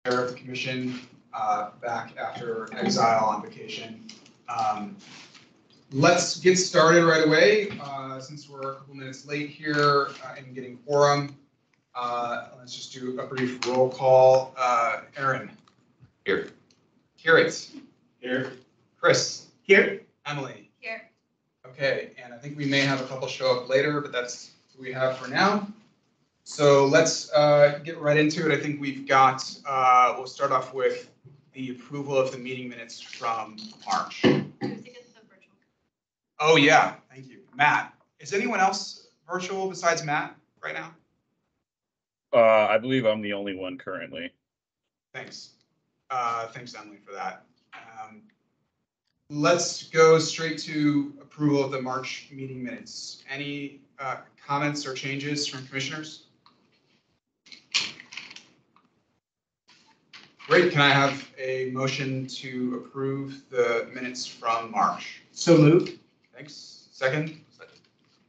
of the commission back after exile on vacation. Let's get started right away since we're a couple minutes late here in getting quorum. Let's just do a brief roll call. Aaron. Here. Kirit. Here. Chris. Here. Emily. Here. Okay, and I think we may have a couple show up later, but that's who we have for now. So let's get right into it. I think we've got, we'll start off with the approval of the meeting minutes from March. Oh yeah, thank you. Matt, is anyone else virtual besides Matt right now? I believe I'm the only one currently. Thanks. Thanks, Emily, for that. Let's go straight to approval of the March meeting minutes. Any comments or changes from commissioners? Great. Can I have a motion to approve the minutes from March? So moved. Thanks. Second?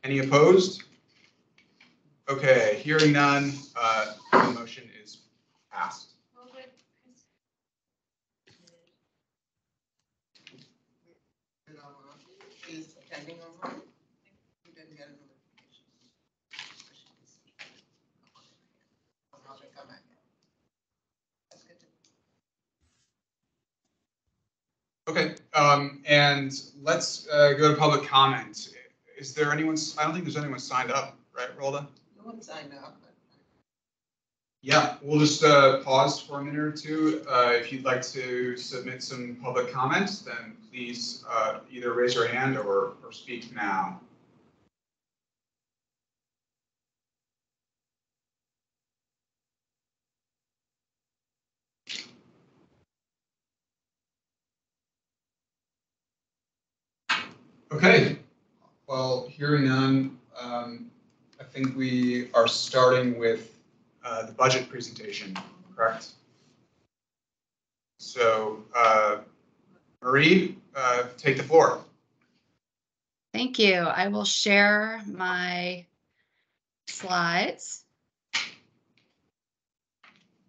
Any opposed? Okay, hearing none, the motion is passed. Is attending online? You didn't get a notification. How they come back? That's good to Okay, and let's go to public comment. Is there anyone? I don't think there's anyone signed up, right, Rolda? No one signed up. Yeah, we'll just pause for a minute or two. If you'd like to submit some public comments, then please either raise your hand or speak now. Okay, well, hearing none, I think we are starting with the budget presentation, correct? So, Marie, take the floor. Thank you. I will share my slides.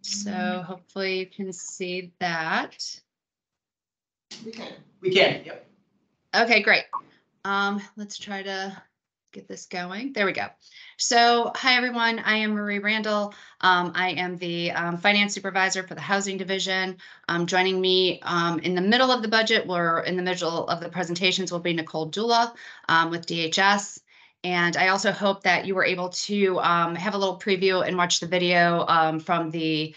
So hopefully you can see that. We can. We can, yep. Okay, great. Let's try to get this going. There we go. So, hi everyone, I am Marie Randall. I am the finance supervisor for the housing division. Joining me in the middle of the budget, or in the middle of the presentations, will be Nicole Dula with DHS. And I also hope that you were able to have a little preview and watch the video from the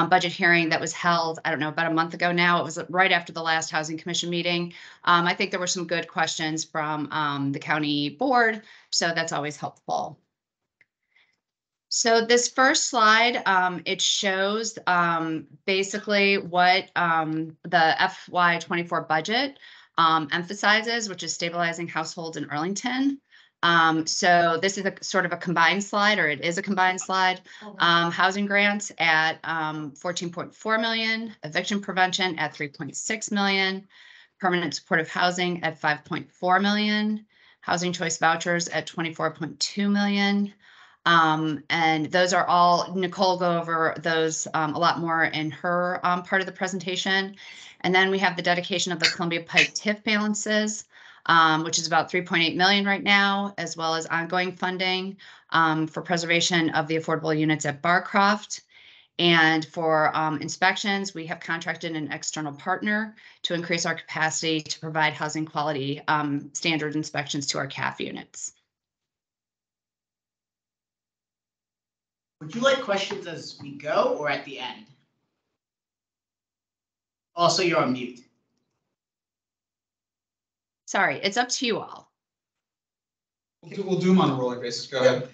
budget hearing that was held, I don't know, about a month ago now. It was right after the last Housing Commission meeting. I think there were some good questions from the county board, so that's always helpful. So this first slide, it shows basically what the FY24 budget emphasizes, which is stabilizing households in Arlington. So this is a sort of a combined slide, or it is a combined slide. Housing grants at 14.4 million, eviction prevention at 3.6 million, permanent supportive housing at 5.4 million, housing choice vouchers at 24.2 million. And those are all, Nicole will go over those a lot more in her part of the presentation. And then we have the dedication of the Columbia Pike TIF balances, which is about 3.8 million right now, as well as ongoing funding for preservation of the affordable units at Barcroft. And for inspections, we have contracted an external partner to increase our capacity to provide housing quality standard inspections to our CAF units. Would you like questions as we go or at the end? Also, you're on mute. Sorry, it's up to you all. We'll do them on a rolling basis. Go ahead.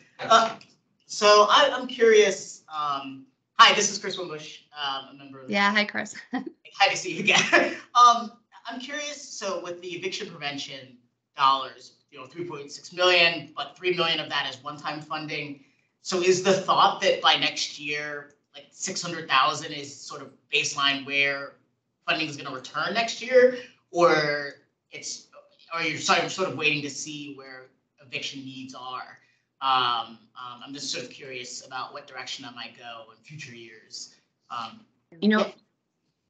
So I'm curious. Hi, this is Chris Wimbush, a member of the. Yeah, hi, Chris. Hi to see you again. I'm curious. So with the eviction prevention dollars, 3.6 million, but 3 million of that is one-time funding. So is the thought that by next year, like 600,000 is sort of baseline where funding is going to return next year, or you're sort of waiting to see where eviction needs are? I'm just sort of curious about what direction that might go in future years. You know,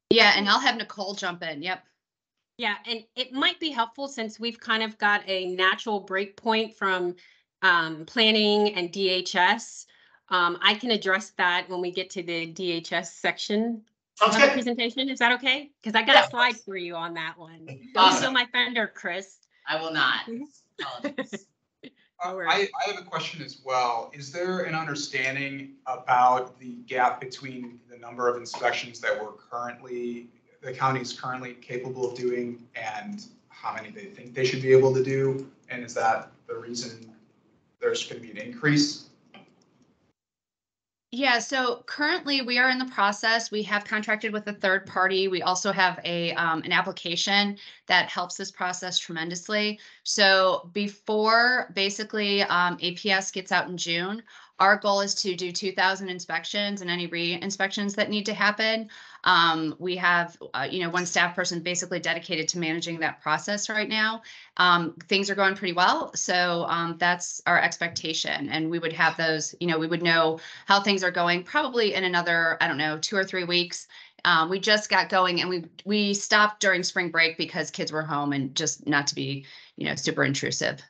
yeah, and I'll have Nicole jump in. Yep. Yeah, and it might be helpful since we've kind of got a natural break point from planning and DHS. I can address that when we get to the DHS section of Sounds the good. presentation. Is that okay? Because I got Yeah. a slide for you on that one. Don't Awesome. steal my thunder, Chris. I will not. Mhm. Apologies. No worries. I have a question as well. Is there an understanding about the gap between the number of inspections that the county is currently capable of doing and how many they think they should be able to do? And is that the reason there's going to be an increase? Yeah, so currently we are in the process. We have contracted with a third party. We also have an application that helps this process tremendously. So before basically APS gets out in June, our goal is to do 2,000 inspections and any re-inspections that need to happen. We have, one staff person basically dedicated to managing that process right now. Things are going pretty well. So that's our expectation. And we would have those, we would know how things are going probably in another, I don't know, 2 or 3 weeks. We just got going and we stopped during spring break because kids were home and just not to be, super intrusive.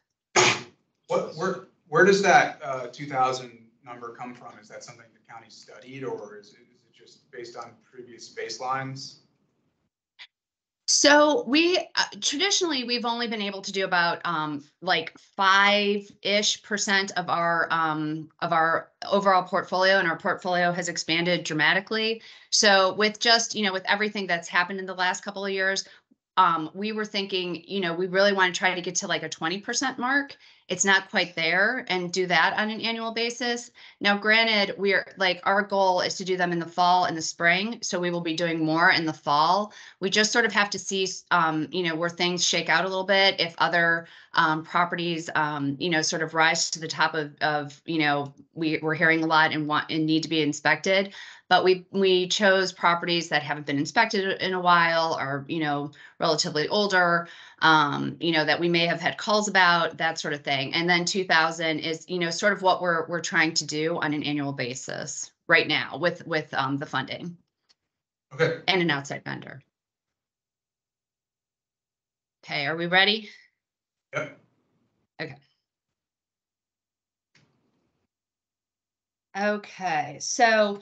Where does that 2,000 number come from? Is that something the county studied, or is it just based on previous baselines? So we traditionally we've only been able to do about like 5-ish% of our overall portfolio, and our portfolio has expanded dramatically. So with just with everything that's happened in the last couple of years, we were thinking, we really want to try to get to like a 20% mark. It's not quite there, and do that on an annual basis. Now, granted, our goal is to do them in the fall and the spring. So we will be doing more in the fall. We just sort of have to see, where things shake out a little bit. If other properties, sort of rise to the top of we're hearing a lot and need to be inspected. But we chose properties that haven't been inspected in a while, or relatively older, that we may have had calls about, that sort of thing. And then 2,000 is sort of what we're trying to do on an annual basis right now with the funding. Okay. And an outside vendor. Okay, are we ready? Yep. Okay, so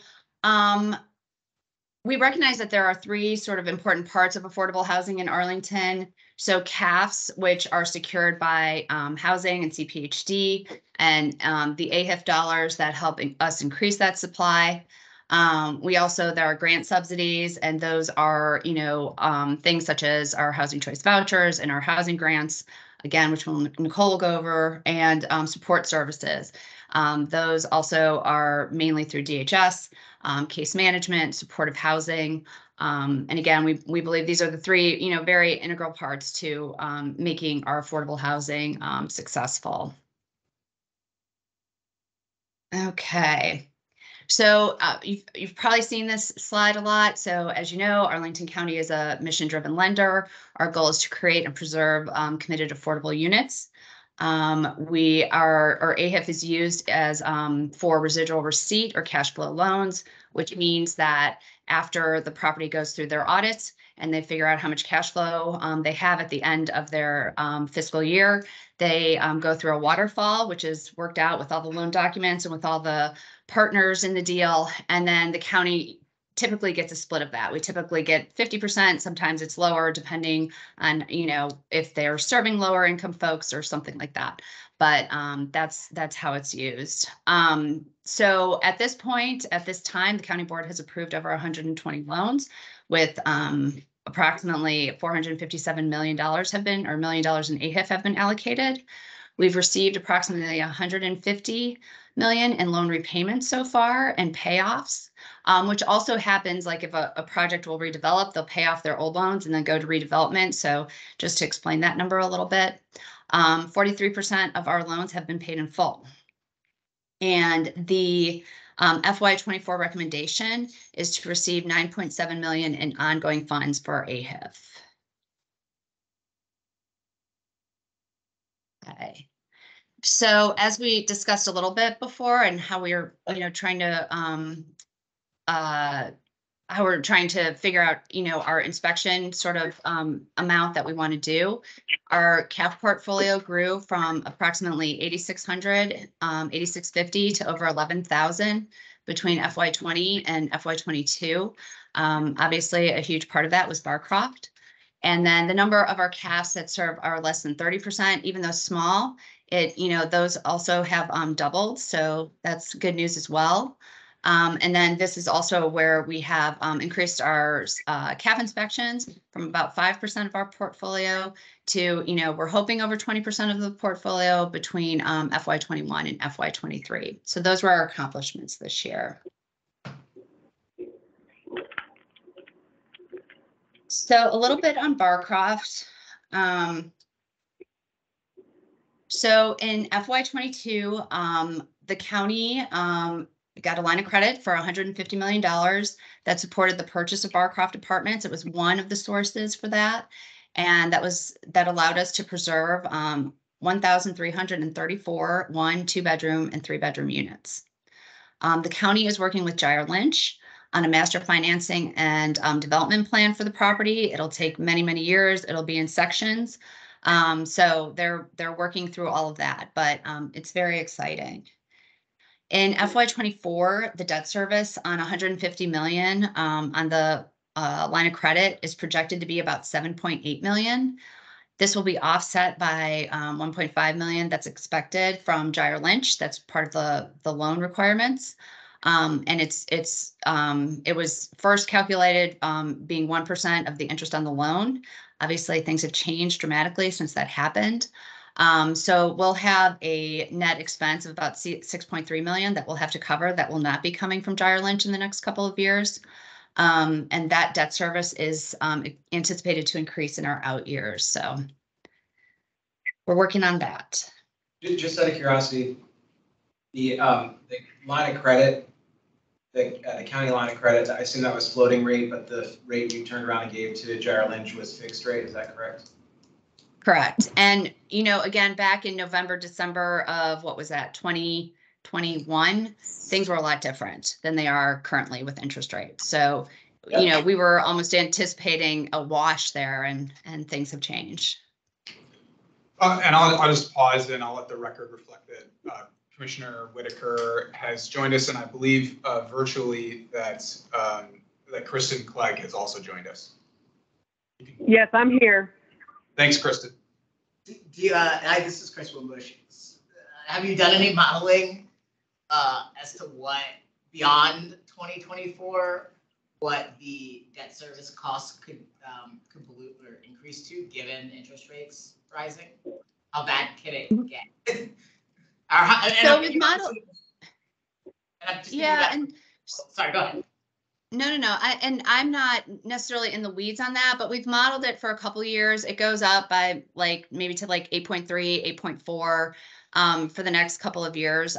we recognize that there are 3 sort of important parts of affordable housing in Arlington. So CAFs, which are secured by housing and CPHD, and the AHIF dollars that help us increase that supply. There are grant subsidies, and those are, things such as our housing choice vouchers and our housing grants, again, which Nicole will go over, and support services. Those also are mainly through DHS, case management, supportive housing. And again, we believe these are the 3, very integral parts to making our affordable housing successful. Okay. So you've probably seen this slide a lot. So as you know, Arlington County is a mission-driven lender. Our goal is to create and preserve committed affordable units. Our AHIF is used as for residual receipt or cash flow loans, which means that after the property goes through their audits and they figure out how much cash flow they have at the end of their fiscal year, they go through a waterfall, which is worked out with all the loan documents and with all the partners in the deal, and then the county typically gets a split of that. We typically get 50%. Sometimes it's lower depending on, if they're serving lower income folks or something like that. But that's how it's used. So at this point, at this time, the county board has approved over 120 loans with approximately $457 million million in AHIF have been allocated. We've received approximately 150 million in loan repayments so far and payoffs, which also happens like if a project will redevelop, they'll pay off their old loans and then go to redevelopment. So just to explain that number a little bit, 43% of our loans have been paid in full. And the FY24 recommendation is to receive 9.7 million in ongoing funds for AHIF. Okay. So as we discussed a little bit before, and how we are, trying to how we're trying to figure out, our inspection sort of amount that we want to do. Our CAF portfolio grew from approximately 8,600, 8,650 to over 11,000 between FY20 and FY22. Obviously, a huge part of that was Barcroft. And then the number of our CAFs that serve are less than 30%, even though small, those also have doubled. So that's good news as well. And then this is also where we have increased our CAF inspections from about 5% of our portfolio to, we're hoping over 20% of the portfolio between FY21 and FY23. So those were our accomplishments this year. So a little bit on Barcroft. So in FY22, the county got a line of credit for $150 million that supported the purchase of Barcroft Apartments. It was one of the sources for that. And that allowed us to preserve 1,334 1-, 2-bedroom, and 3-bedroom units. The county is working with Gyre Lynch on a master financing and development plan for the property. It'll take many, many years. It'll be in sections. So they're working through all of that, but it's very exciting. In FY24, the debt service on $150 million on the line of credit is projected to be about $7.8 million. This will be offset by $1.5 million that's expected from Gyre Lynch. That's part of the loan requirements. And it was first calculated being 1% of the interest on the loan. Obviously, things have changed dramatically since that happened. So we'll have a net expense of about $6.3 million that we'll have to cover that will not be coming from Gyre Lynch in the next couple of years. And that debt service is anticipated to increase in our out years. So we're working on that. Just out of curiosity, the line of credit, the county line of credit, I assume that was floating rate, but the rate you turned around and gave to Gyre Lynch was fixed rate. Is that correct? Correct. And, again, back in November, December of 2021, things were a lot different than they are currently with interest rates. So, we were almost anticipating a wash there and things have changed. And I'll just pause and I'll let the record reflect that Commissioner Whitaker has joined us, and I believe virtually that Kristen Clegg has also joined us. Yes, I'm here. Thanks, Kristen. This is Chris Wimbush. Have you done any modeling as to what beyond 2024, what the debt service costs could pollute or increase to, given interest rates rising? How bad can it get? So we've modeled. Yeah, and sorry, go ahead. No. I'm not necessarily in the weeds on that, but we've modeled it for a couple of years. It goes up by maybe to 8.3, 8.4 for the next couple of years.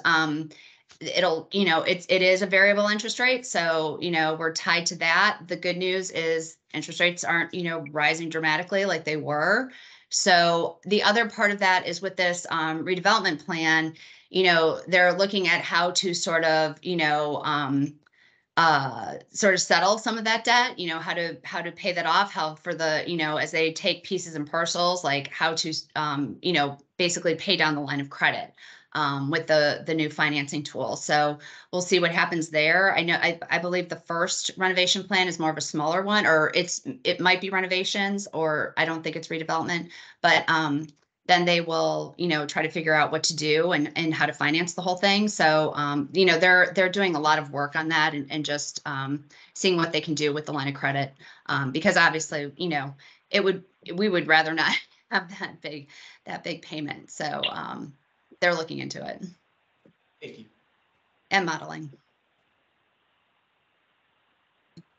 It'll, it is a variable interest rate. So, we're tied to that. The good news is interest rates aren't, rising dramatically like they were. So the other part of that is with this redevelopment plan, they're looking at how to sort of settle some of that debt, how to pay that off, how for the, as they take pieces and parcels, like how to, basically pay down the line of credit with the new financing tool. So we'll see what happens there. I believe the first renovation plan is more of a smaller one, or it might be renovations, or I don't think it's redevelopment, but then they will, try to figure out what to do and how to finance the whole thing. So, they're doing a lot of work on that and just seeing what they can do with the line of credit. Because obviously, we would rather not have that big payment. So they're looking into it. Thank you. And modeling.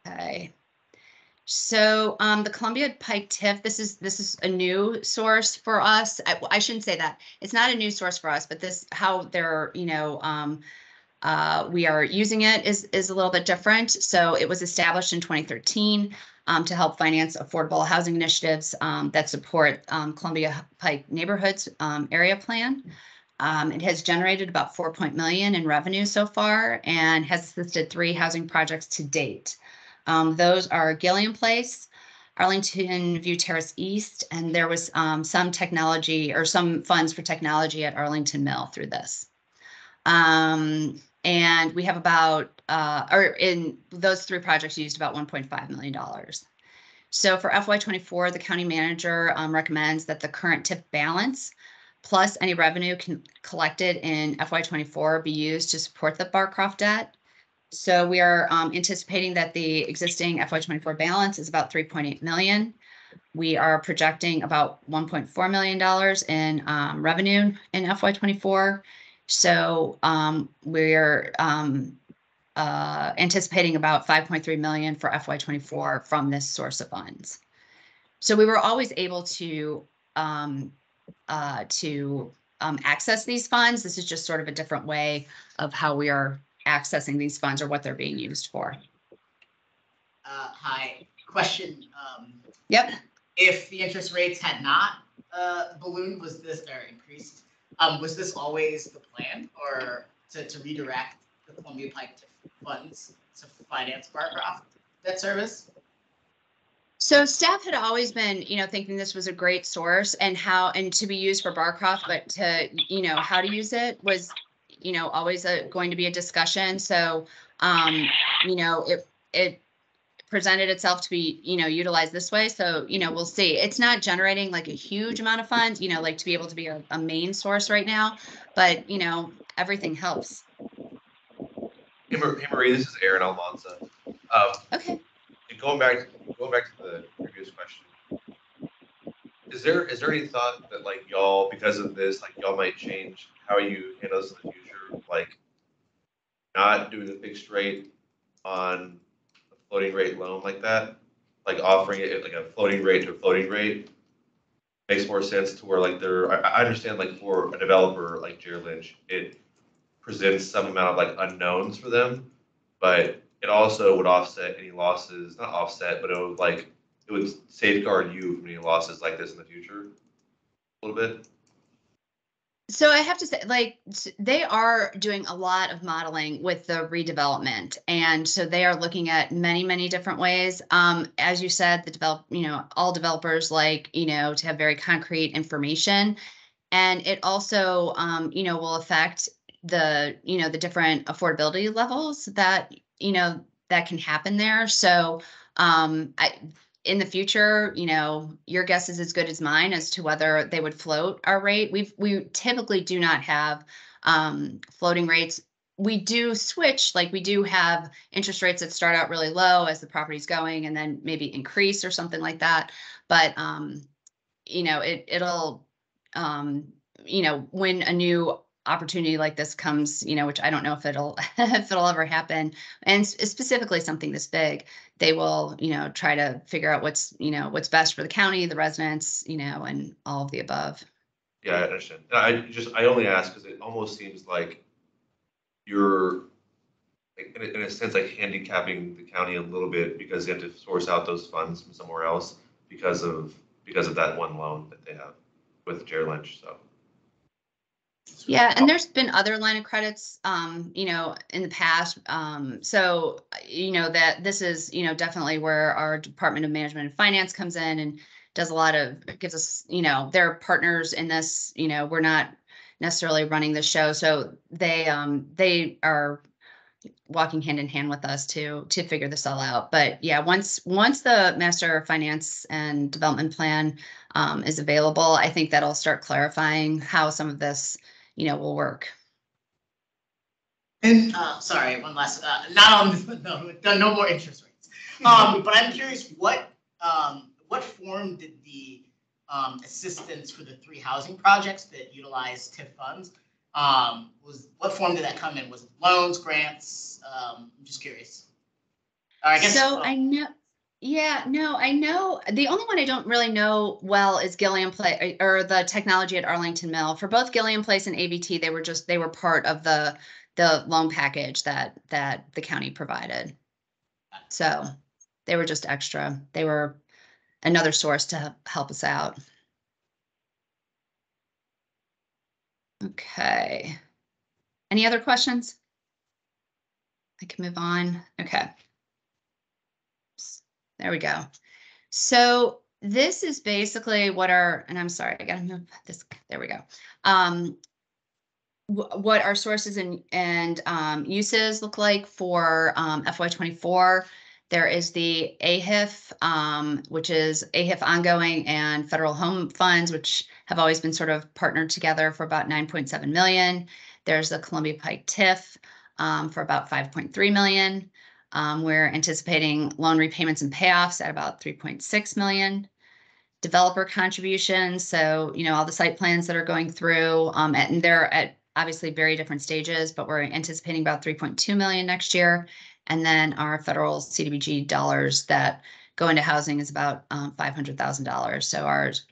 Okay. So the Columbia Pike TIF, this is a new source for us. I shouldn't say that. It's not a new source for us, but how they're, we are using it is a little bit different. So it was established in 2013 to help finance affordable housing initiatives that support Columbia Pike Neighborhoods area plan. It has generated about $4 million in revenue so far and has assisted 3 housing projects to date. Those are Gilliam Place, Arlington View Terrace East, and there was some technology or some funds for technology at Arlington Mill through this. And we have about, or in those 3 projects used about $1.5 million. So for FY24, the county manager recommends that the current TIF balance plus any revenue collected in FY24 be used to support the Barcroft debt. So we are anticipating that the existing FY24 balance is about 3.8 million. We are projecting about $1.4 million in revenue in FY24. So we're anticipating about 5.3 million for FY24 from this source of funds. So we were always able to access these funds. This is just sort of a different way of how we are accessing these funds or what they're being used for. Hi, question. Yep. If the interest rates had not ballooned, was this or increased? Was this always the plan, or to redirect the Columbia Pike funds to finance Barcroft debt service? So staff had always been, thinking this was a great source and to be used for Barcroft, but to, how to use it was, always going to be a discussion. So, it presented itself to be, utilized this way. So, we'll see. It's not generating like a huge amount of funds, like to be able to be a main source right now, but, everything helps. Hey Marie, this is Aaron Almanza. Okay. And going back to the previous question, is there any thought that like y'all, because of this, like y'all might change how you handle this in the future, like not doing a fixed rate on a floating rate loan like that, like offering it like a floating rate to a floating rate makes more sense to where like I understand like for a developer like Jared Lynch, it presents some amount of like unknowns for them, but it also would offset any losses, not offset, but it would safeguard you from any losses like this in the future a little bit. So I have to say, like, they are doing a lot of modeling with the redevelopment. And so they are looking at many, many different ways. As you said, all developers like, to have very concrete information. And it also, will affect the different affordability levels that, that can happen there. So in the future, your guess is as good as mine as to whether they would float our rate. We typically do not have floating rates. We do switch, like we do have interest rates that start out really low as the property's going and then maybe increase or something like that. But, it'll, when a new opportunity like this comes, which I don't know if it'll ever happen, and specifically something this big, they will, try to figure out what's best for the county, the residents, and all of the above. Yeah, I understand. I only ask because it almost seems like you're like, in a sense like handicapping the county a little bit because they have to source out those funds from somewhere else because of that one loan that they have with Jared Lynch. So. Yeah, and there's been other line of credits, in the past. So, that this is, definitely where our Department of Management and Finance comes in and does gives us, they're partners in this, we're not necessarily running the show. So they are walking hand in hand with us to figure this all out. But yeah, once the Master Finance and Development Plan is available, I think that'll start clarifying how some of this will work. And sorry, one last, not on no more interest rates. But I'm curious, what form did the assistance for the 3 housing projects that utilize TIF funds, what form did that come in? Was it loans, grants? I'm just curious. I guess. So I know. Yeah, no, I know. The only one I don't really know well is Gilliam Place or the technology at Arlington Mill. For both Gilliam Place and ABT, they were part of the loan package that the county provided. So they were just extra. They were another source to help us out. Okay. Any other questions? I can move on. Okay. There we go. So this is basically what our, and I'm sorry, I gotta move this, there we go. What our sources and uses look like for FY24. There is the AHIF, which is AHIF ongoing, and federal home funds, which have always been sort of partnered together for about 9.7 million. There's the Columbia Pike TIF for about 5.3 million. We're anticipating loan repayments and payoffs at about 3.6 million. Developer contributions, so all the site plans that are going through, and they're at obviously very different stages, but we're anticipating about 3.2 million next year. And then our federal CDBG dollars that go into housing is about $500,000. So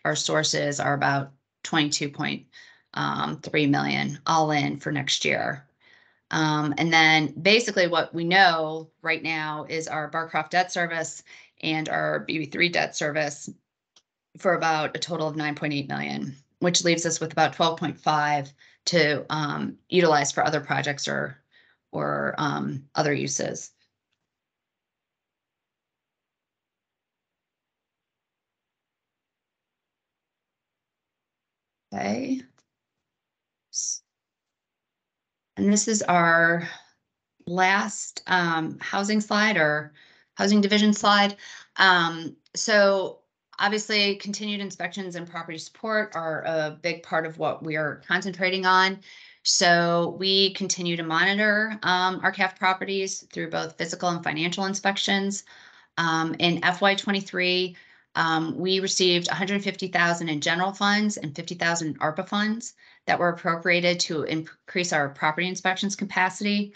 our sources are about 22.3 million all in for next year. And then basically what we know right now is our Barcroft debt service and our BB3 debt service for about a total of 9.8 million, which leaves us with about 12.5 to utilize for other projects or other uses. Okay. And this is our last housing slide or housing division slide. So obviously continued inspections and property support are a big part of what we are concentrating on. So we continue to monitor our CAF properties through both physical and financial inspections. In FY23, we received 150,000 in general funds and 50,000 in ARPA funds that were appropriated to increase our property inspections capacity.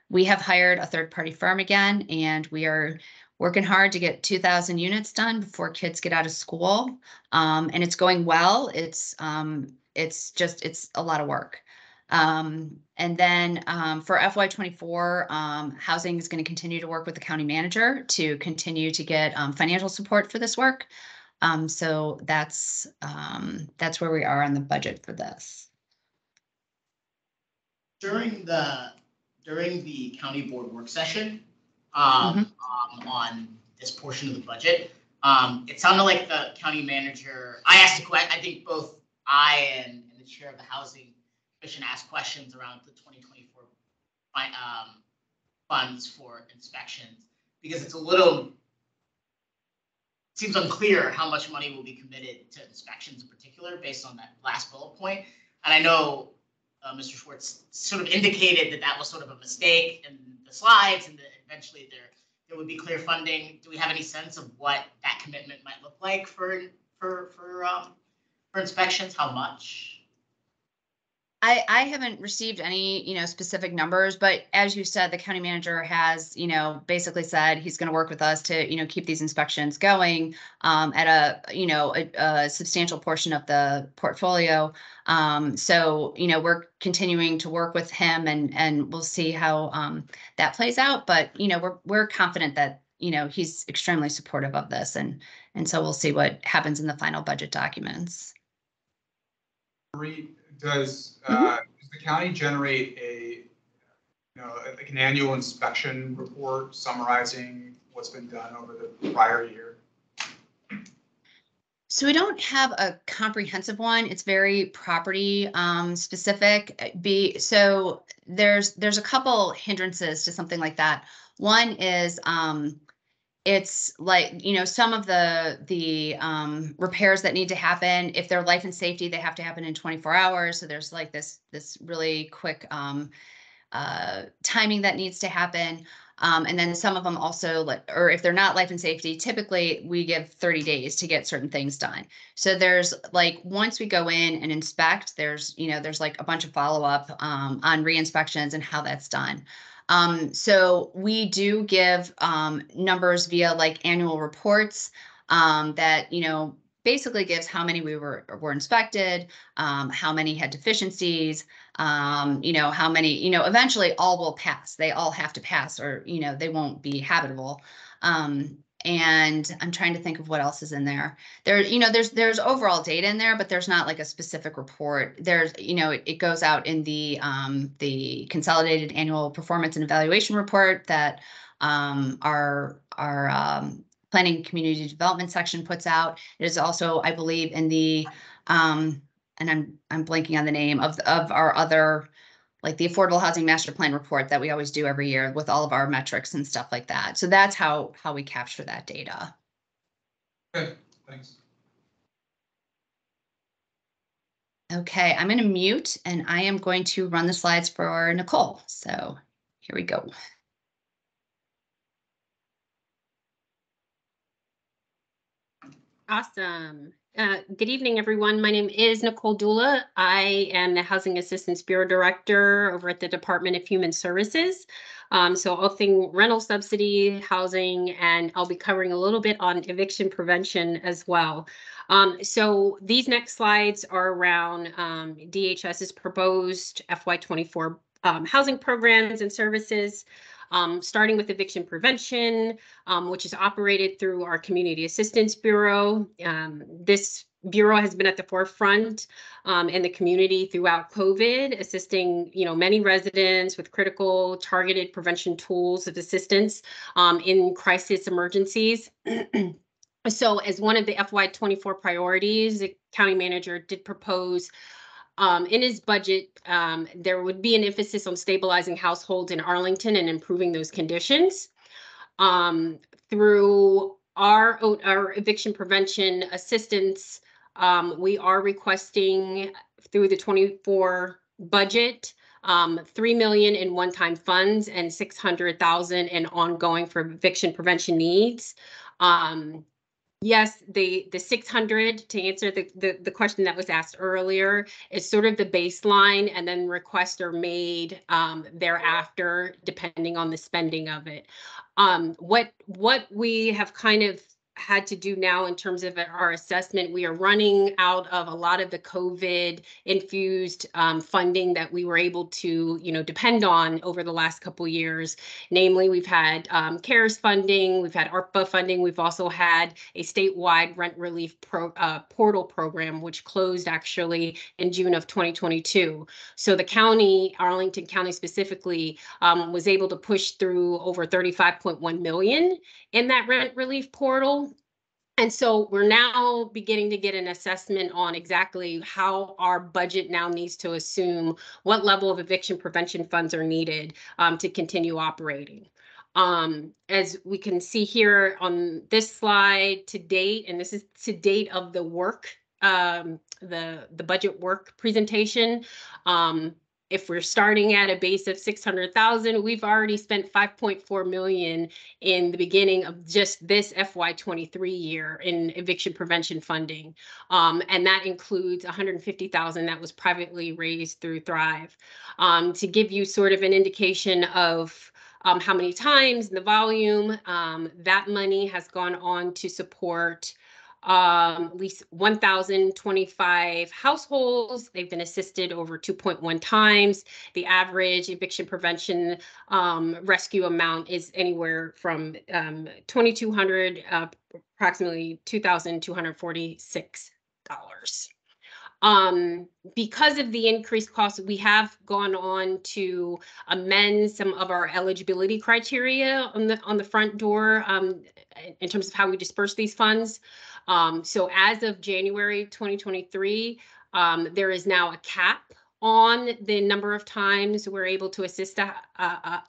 We have hired a third-party firm again, and we are working hard to get 2,000 units done before kids get out of school. And it's going well. It's a lot of work. And then for FY24, housing is going to continue to work with the county manager to continue to get financial support for this work. So that's where we are on the budget for this. During the county board work session, on this portion of the budget, it sounded like the county manager, I asked a question, I think both I and the chair of the housing commission asked questions around the 2024 funds for inspections, because it seems unclear how much money will be committed to inspections in particular based on that last bullet point. And I know Mr. Schwartz sort of indicated that was sort of a mistake in the slides, and that eventually there would be clear funding. Do we have any sense of what that commitment might look like for inspections? How much? I haven't received any, specific numbers, but as you said, the county manager has, basically said he's going to work with us to, keep these inspections going at a substantial portion of the portfolio. So, we're continuing to work with him, and we'll see how that plays out. But, we're confident that, he's extremely supportive of this, and so we'll see what happens in the final budget documents. Does the county generate like an annual inspection report summarizing what's been done over the prior year? So we don't have a comprehensive one. It's very property specific. So there's a couple hindrances to something like that. One is it's like, some of the repairs that need to happen, if they're life and safety, they have to happen in 24 hours. So there's like this really quick timing that needs to happen. And then some of them also, or if they're not life and safety, typically we give 30 days to get certain things done. So there's like, once we go in and inspect, there's like a bunch of follow-up on re-inspections and how that's done. So we do give numbers via like annual reports that, basically gives how many were inspected, how many had deficiencies, how many, eventually all will pass. They all have to pass, or, they won't be habitable. And I'm trying to think of what else is in there. There's overall data in there, but there's not like a specific report. There's, it goes out in the consolidated annual performance and evaluation report that our Planning and Community Development section puts out. It is also, I believe, in the, and I'm blanking on the name of our other, like the Affordable Housing Master Plan report that we always do every year with all of our metrics and stuff like that. So that's how we capture that data. Okay, thanks. Okay, I'm going to mute and I am going to run the slides for Nicole. So here we go. Awesome. Good evening, everyone. My name is Nicole Dula. I am the Housing Assistance Bureau Director over at the Department of Human Services. So all things rental subsidy, housing, and I'll be covering a little bit on eviction prevention as well. So these next slides are around DHS's proposed FY24 housing programs and services. Starting with eviction prevention, which is operated through our Community Assistance Bureau. This bureau has been at the forefront in the community throughout COVID, assisting many residents with critical targeted prevention tools of assistance in crisis emergencies. So as one of the FY24 priorities, the county manager did propose in his budget, there would be an emphasis on stabilizing households in Arlington and improving those conditions. Through our eviction prevention assistance, we are requesting through the 24 budget, $3 million in one-time funds and $600,000 in ongoing for eviction prevention needs. Yes, the 600, to answer the question that was asked earlier, is sort of the baseline, and then requests are made thereafter, depending on the spending of it. What we have kind of had to do now in terms of our assessment, we are running out of a lot of the COVID infused funding that we were able to depend on over the last couple of years. Namely, we've had CARES funding, we've had ARPA funding, we've also had a statewide rent relief portal program, which closed actually in June of 2022. So the county, Arlington County specifically, was able to push through over 35.1 million in that rent relief portal. And so we're now beginning to get an assessment on exactly how our budget now needs to assume what level of eviction prevention funds are needed to continue operating. As we can see here on this slide to date, and this is to date of the work, the budget work presentation. If we're starting at a base of 600,000, we've already spent 5.4 million in the beginning of just this FY23 year in eviction prevention funding. And that includes 150,000 that was privately raised through Thrive. To give you sort of an indication of how many times the volume, that money has gone on to support at least 1,025 households. They've been assisted over 2.1 times. The average eviction prevention rescue amount is anywhere from $2,200, approximately $2,246. Because of the increased costs, we have gone on to amend some of our eligibility criteria on the front door in terms of how we disperse these funds. So as of January 2023, there is now a cap on the number of times we're able to assist a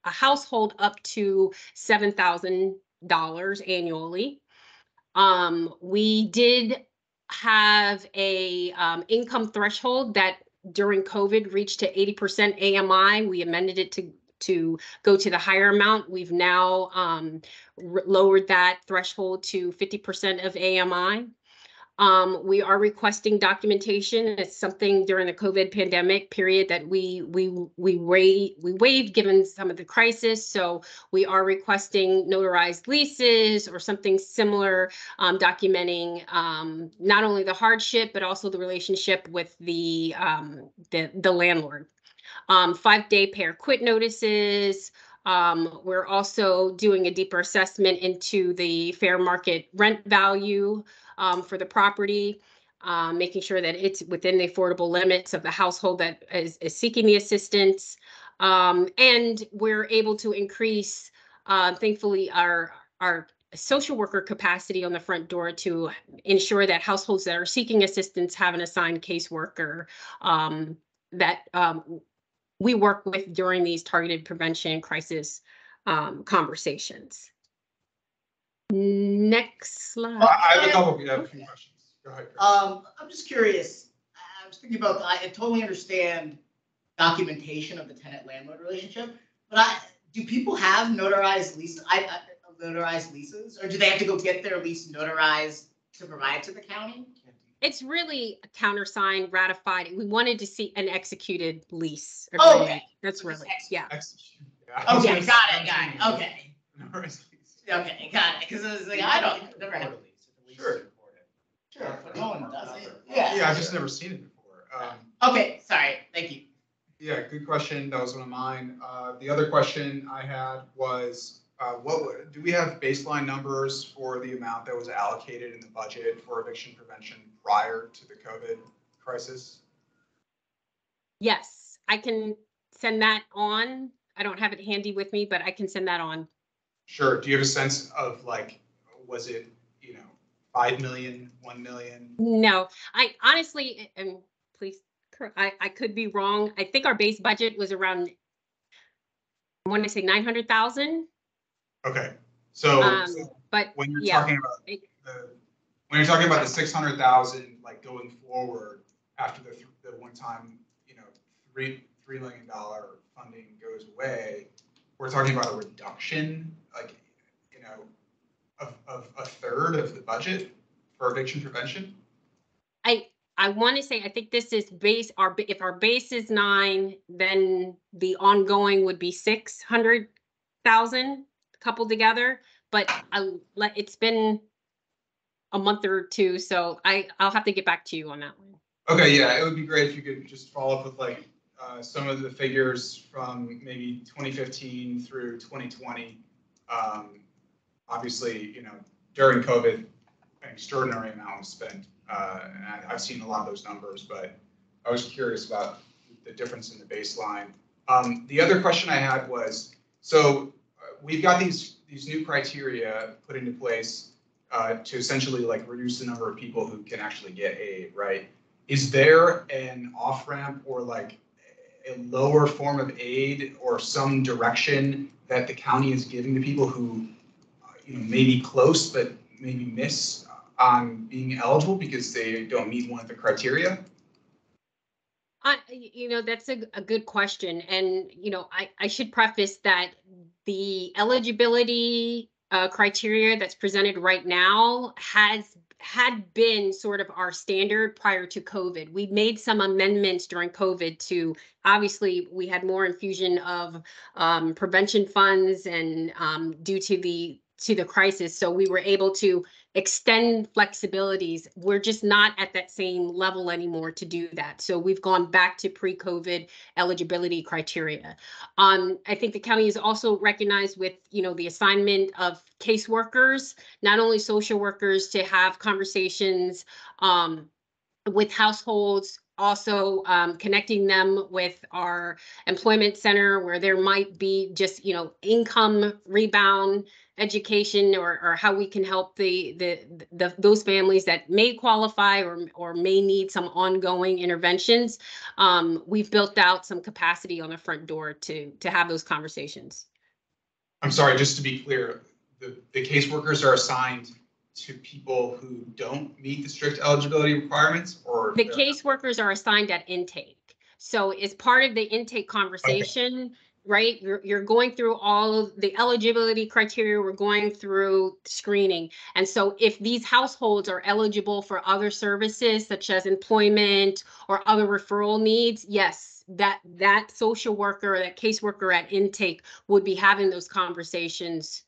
household up to $7,000 annually. We did have a income threshold that during COVID reached to 80% AMI. We amended it to go to the higher amount. We've now lowered that threshold to 50% of AMI. We are requesting documentation. It's something during the COVID pandemic period that we waived given some of the crisis. So we are requesting notarized leases or something similar, documenting not only the hardship but also the relationship with the landlord. 5-day pay or quit notices. We're also doing a deeper assessment into the fair market rent value for the property, making sure that it's within the affordable limits of the household that is seeking the assistance. And we're able to increase, thankfully, our social worker capacity on the front door to ensure that households that are seeking assistance have an assigned caseworker that we work with during these targeted prevention crisis conversations. Next slide. I have a couple, yeah, a few questions. Go ahead, Chris. I'm just curious. I was thinking about, I totally understand documentation of the tenant-landlord relationship, but do people have notarized leases? Notarized leases, or do they have to go get their lease notarized to provide to the county? It's really a countersigned, ratified. We wanted to see an executed lease Okay. agreement. That's So just really, yeah. Execute. Yeah. Okay, got it. Okay. No worries. Okay, got it. Because I was like, I don't, never had a lease. Sure. Sure, but no one does it. Yeah, I've just never seen it before. Okay, sorry. Thank you. Yeah, good question. That was one of mine. The other question I had was, do we have baseline numbers for the amount that was allocated in the budget for eviction prevention prior to the COVID crisis? Yes, I can send that on. I don't have it handy with me, but I can send that on. Sure. Do you have a sense of like, was it, 5 million, 1 million? No, I honestly, and please, I could be wrong. I think our base budget was around, I want to say 900,000. Okay. So, But when you're yeah, talking about the 600,000, like going forward after the one-time, $3 million funding goes away, we're talking about a reduction, like, of a third of the budget for eviction prevention? I want to say, I think this is base, if our base is 9, then the ongoing would be 600,000 coupled together. But it's been a month or two, so I'll have to get back to you on that one. Okay, yeah, it would be great if you could just follow up with like some of the figures from maybe 2015 through 2020. Obviously, during COVID, an extraordinary amount was spent, and I've seen a lot of those numbers, but I was curious about the difference in the baseline. The other question I had was, so we've got these new criteria put into place to essentially like reduce the number of people who can actually get aid, right? Is there an off-ramp or like a lower form of aid or some direction that the county is giving to people who may be close but maybe miss on being eligible because they don't meet one of the criteria? That's a good question. And, I should preface that the eligibility criteria that's presented right now had been sort of our standard prior to COVID. We made some amendments during COVID to, obviously, we had more infusion of prevention funds and due to the crisis. So we were able to extend flexibilities. We're just not at that same level anymore to do that. So we've gone back to pre-COVID eligibility criteria. I think the county is also recognized with, the assignment of caseworkers, not only social workers, to have conversations with households, also connecting them with our employment center where there might be just, income rebound education or how we can help those families that may qualify or may need some ongoing interventions. We've built out some capacity on the front door to have those conversations. I'm sorry, just to be clear, the caseworkers are assigned to people who don't meet the strict eligibility requirements, or the caseworkers are assigned at intake. So as part of the intake conversation, okay, right, you're going through all of the eligibility criteria, we're going through screening. And so if these households are eligible for other services such as employment or other referral needs, yes, that social worker or that caseworker at intake would be having those conversations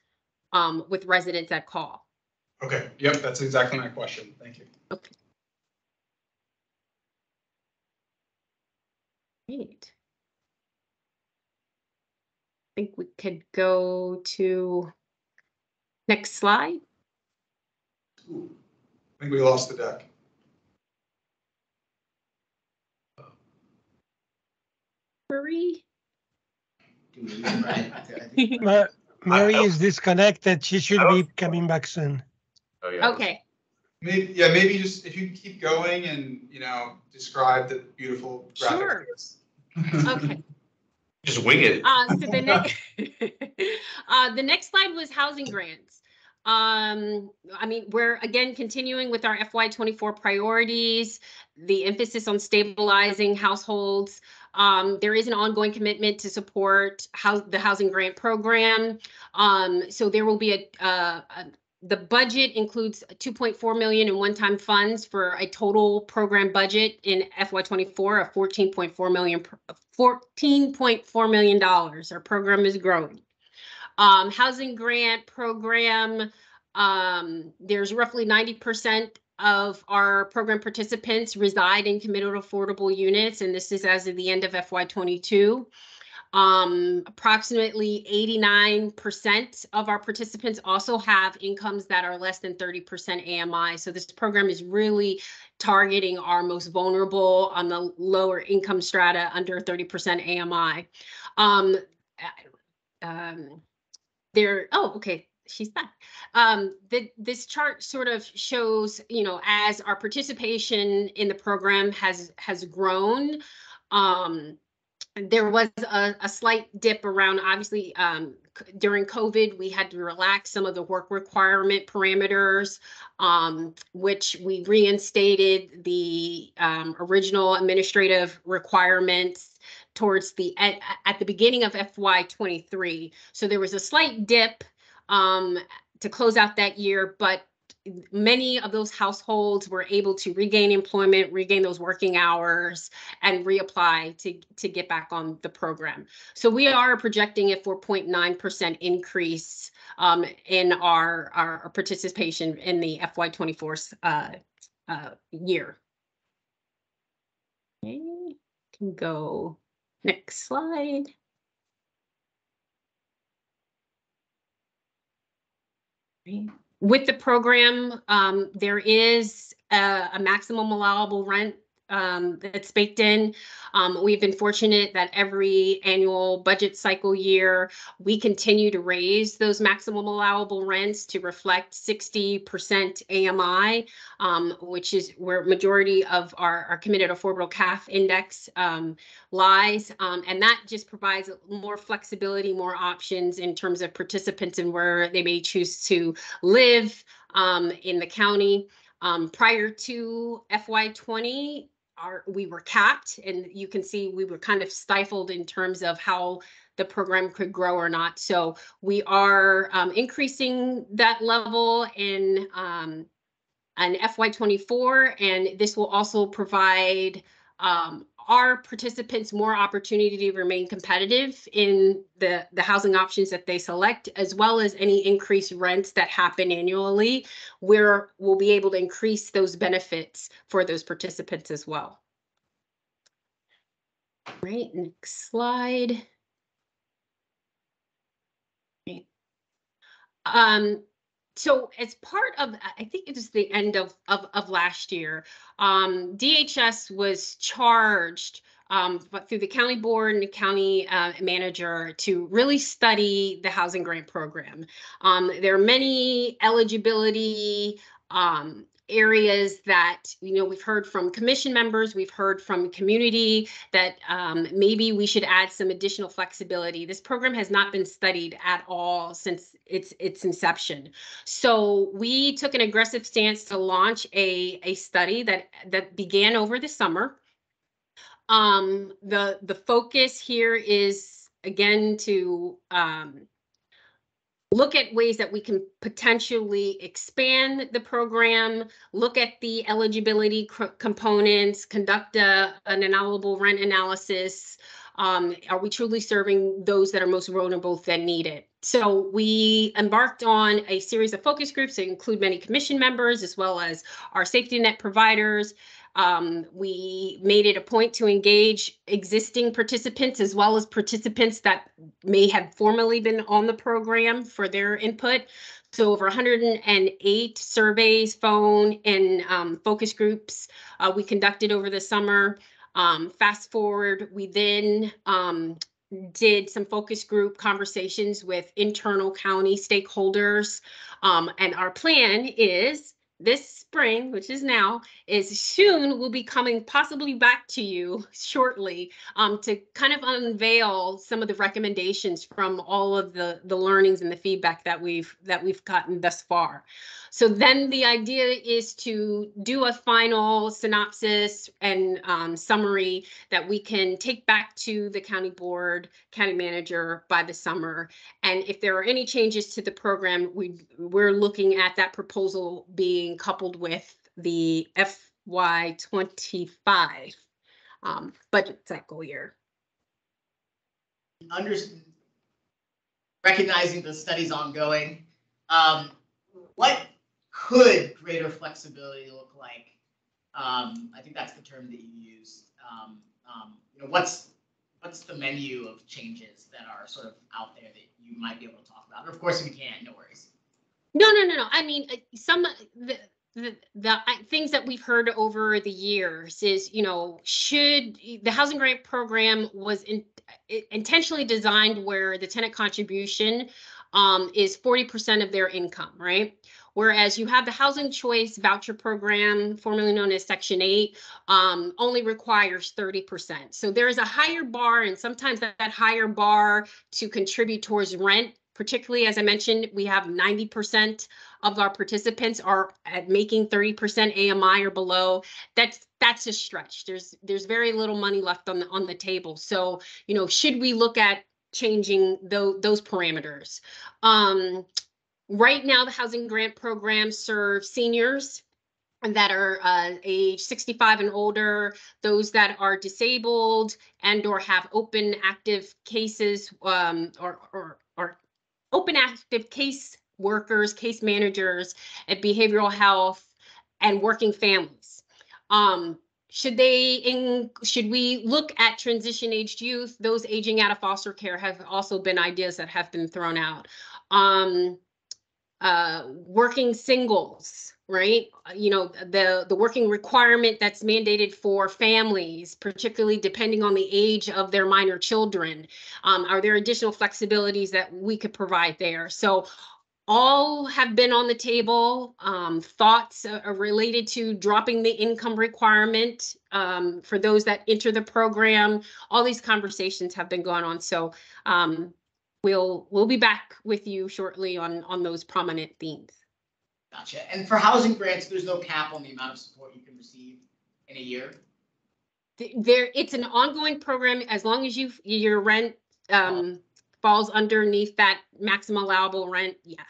with residents that call. Okay, yep, that's exactly my question. Thank you. Okay. Great. I think we could go to next slide. Ooh, I think we lost the deck. Hurry. Mary I- is disconnected. She should I don't- be coming back soon. Oh, yeah. Okay. Maybe just if you can keep going and, describe the beautiful graphics. Sure. Okay. Just wing it. So the next, the next slide was housing grants. I mean, we're again continuing with our FY24 priorities, the emphasis on stabilizing households. There is an ongoing commitment to support the housing grant program. So there will be the budget includes 2.4 million in one-time funds for a total program budget in FY24 of $14.4 million. Our program is growing. Housing grant program, there's roughly 90% of our program participants reside in committed affordable units, and this is as of the end of FY22. Approximately 89% of our participants also have incomes that are less than 30% AMI. So this program is really targeting our most vulnerable on the lower income strata under 30% AMI. Okay, she's back. This chart sort of shows, as our participation in the program has grown, there was a slight dip around, obviously, during COVID, we had to relax some of the work requirement parameters, which we reinstated the original administrative requirements towards at the beginning of FY23. So there was a slight dip to close out that year, but many of those households were able to regain employment, regain those working hours, and reapply to get back on the program. So we are projecting a 4.9% increase in our participation in the FY24 year. Okay, can go next slide. With the program, there is a maximum allowable rent that's baked in. We've been fortunate that every annual budget cycle year, we continue to raise those maximum allowable rents to reflect 60% AMI, which is where majority of our committed affordable CAF index lies. And that just provides more flexibility, more options in terms of participants and where they may choose to live in the county. Prior to FY20, we were capped, and you can see we were kind of stifled in terms of how the program could grow or not. So we are increasing that level in an FY24, and this will also provide our participants more opportunity to remain competitive in the housing options that they select, as well as any increased rents that happen annually, where we'll be able to increase those benefits for those participants as well. Right, next slide. Okay. So as part of, I think it was the end of last year, DHS was charged but through the county board and the county manager to really study the housing grant program. There are many eligibility areas that, we've heard from commission members, we've heard from community that maybe we should add some additional flexibility. This program has not been studied at all since its inception. So we took an aggressive stance to launch a study that began over the summer. The focus here is, again, to look at ways that we can potentially expand the program, look at the eligibility components, conduct an allowable rent analysis. Are we truly serving those that are most vulnerable that need it? So we embarked on a series of focus groups that include many commission members, as well as our safety net providers. We made it a point to engage existing participants as well as participants that may have formerly been on the program for their input. So over 108 surveys, phone, and focus groups we conducted over the summer. Fast forward, we then did some focus group conversations with internal county stakeholders. And our plan is this spring, which is now, is soon we'll be coming possibly back to you shortly to kind of unveil some of the recommendations from all of the learnings and the feedback that we've gotten thus far. So then the idea is to do a final synopsis and summary that we can take back to the county board, county manager by the summer. And if there are any changes to the program, we're looking at that proposal being coupled with the FY25 budget cycle year. Recognizing the study's ongoing, what could greater flexibility look like? I think that's the term that you used. You know, what's the menu of changes that are sort of out there that you might be able to talk about? Or of course, if you can't, no worries. No. I mean, some the things that we've heard over the years is, you know, should the housing grant program was intentionally designed where the tenant contribution is 40% of their income, right? Whereas you have the housing choice voucher program, formerly known as Section 8, only requires 30%. So there is a higher bar, and sometimes that higher bar to contribute towards rent, particularly as I mentioned, we have 90% of our participants are at making 30% AMI or below. That's a stretch. There's very little money left on the table. So, you know, should we look at changing those parameters? Right now, the housing grant program serves seniors that are age 65 and older, those that are disabled and or have open active cases or open active case workers, case managers at behavioral health and working families. Should we look at transition aged youth? Those aging out of foster care have also been ideas that have been thrown out. Working singles, right? You know, the working requirement that's mandated for families, particularly depending on the age of their minor children. Are there additional flexibilities that we could provide there? So all have been on the table. Thoughts are related to dropping the income requirement for those that enter the program. All these conversations have been going on. So we'll be back with you shortly on those prominent themes. Gotcha. And for housing grants, there's no cap on the amount of support you can receive in a year? It's an ongoing program as long as your rent falls underneath that maximum allowable rent. Yeah,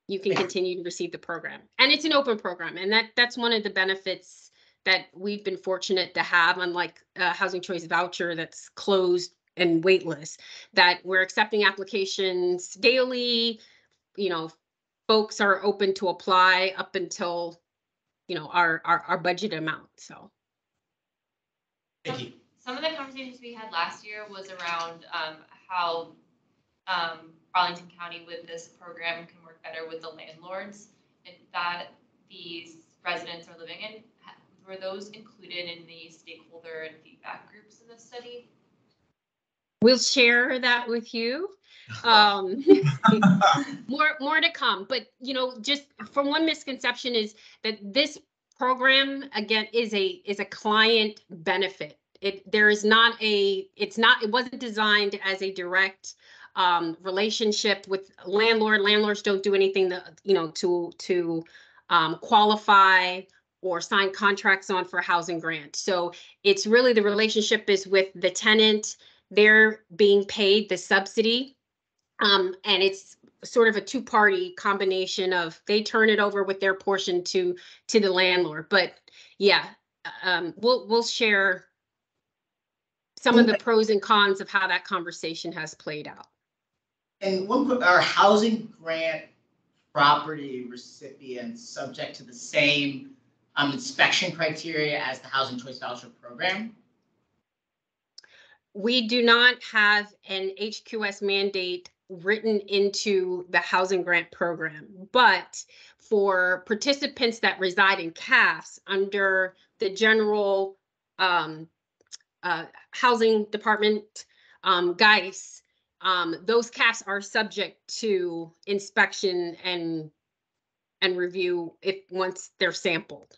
you can continue to receive the program. And it's an open program. And that's one of the benefits that we've been fortunate to have, unlike housing choice voucher that's closed and waitlist, that we're accepting applications daily. You know, folks are open to apply up until, you know, our budget amount. So thank you. Some of the conversations we had last year was around how Arlington County with this program can work better with the landlords, and that these residents are living in. Were those included in the stakeholder and feedback groups in the study? We'll share that with you. More to come. But, you know, just from one misconception is that this program, again, is a client benefit. It wasn't designed as a direct relationship with landlord. Landlords don't do anything that, you know, to qualify or sign contracts on for housing grant. So it's really the relationship is with the tenant. They're being paid the subsidy, and it's sort of a two-party combination of they turn it over with their portion to the landlord. But yeah, we'll share some of the pros and cons of how that conversation has played out. And one quick, are housing grant property recipients subject to the same inspection criteria as the housing choice voucher program? We do not have an HQS mandate written into the housing grant program, but for participants that reside in CAFs under the general housing department GICE, those caps are subject to inspection and review if once they're sampled.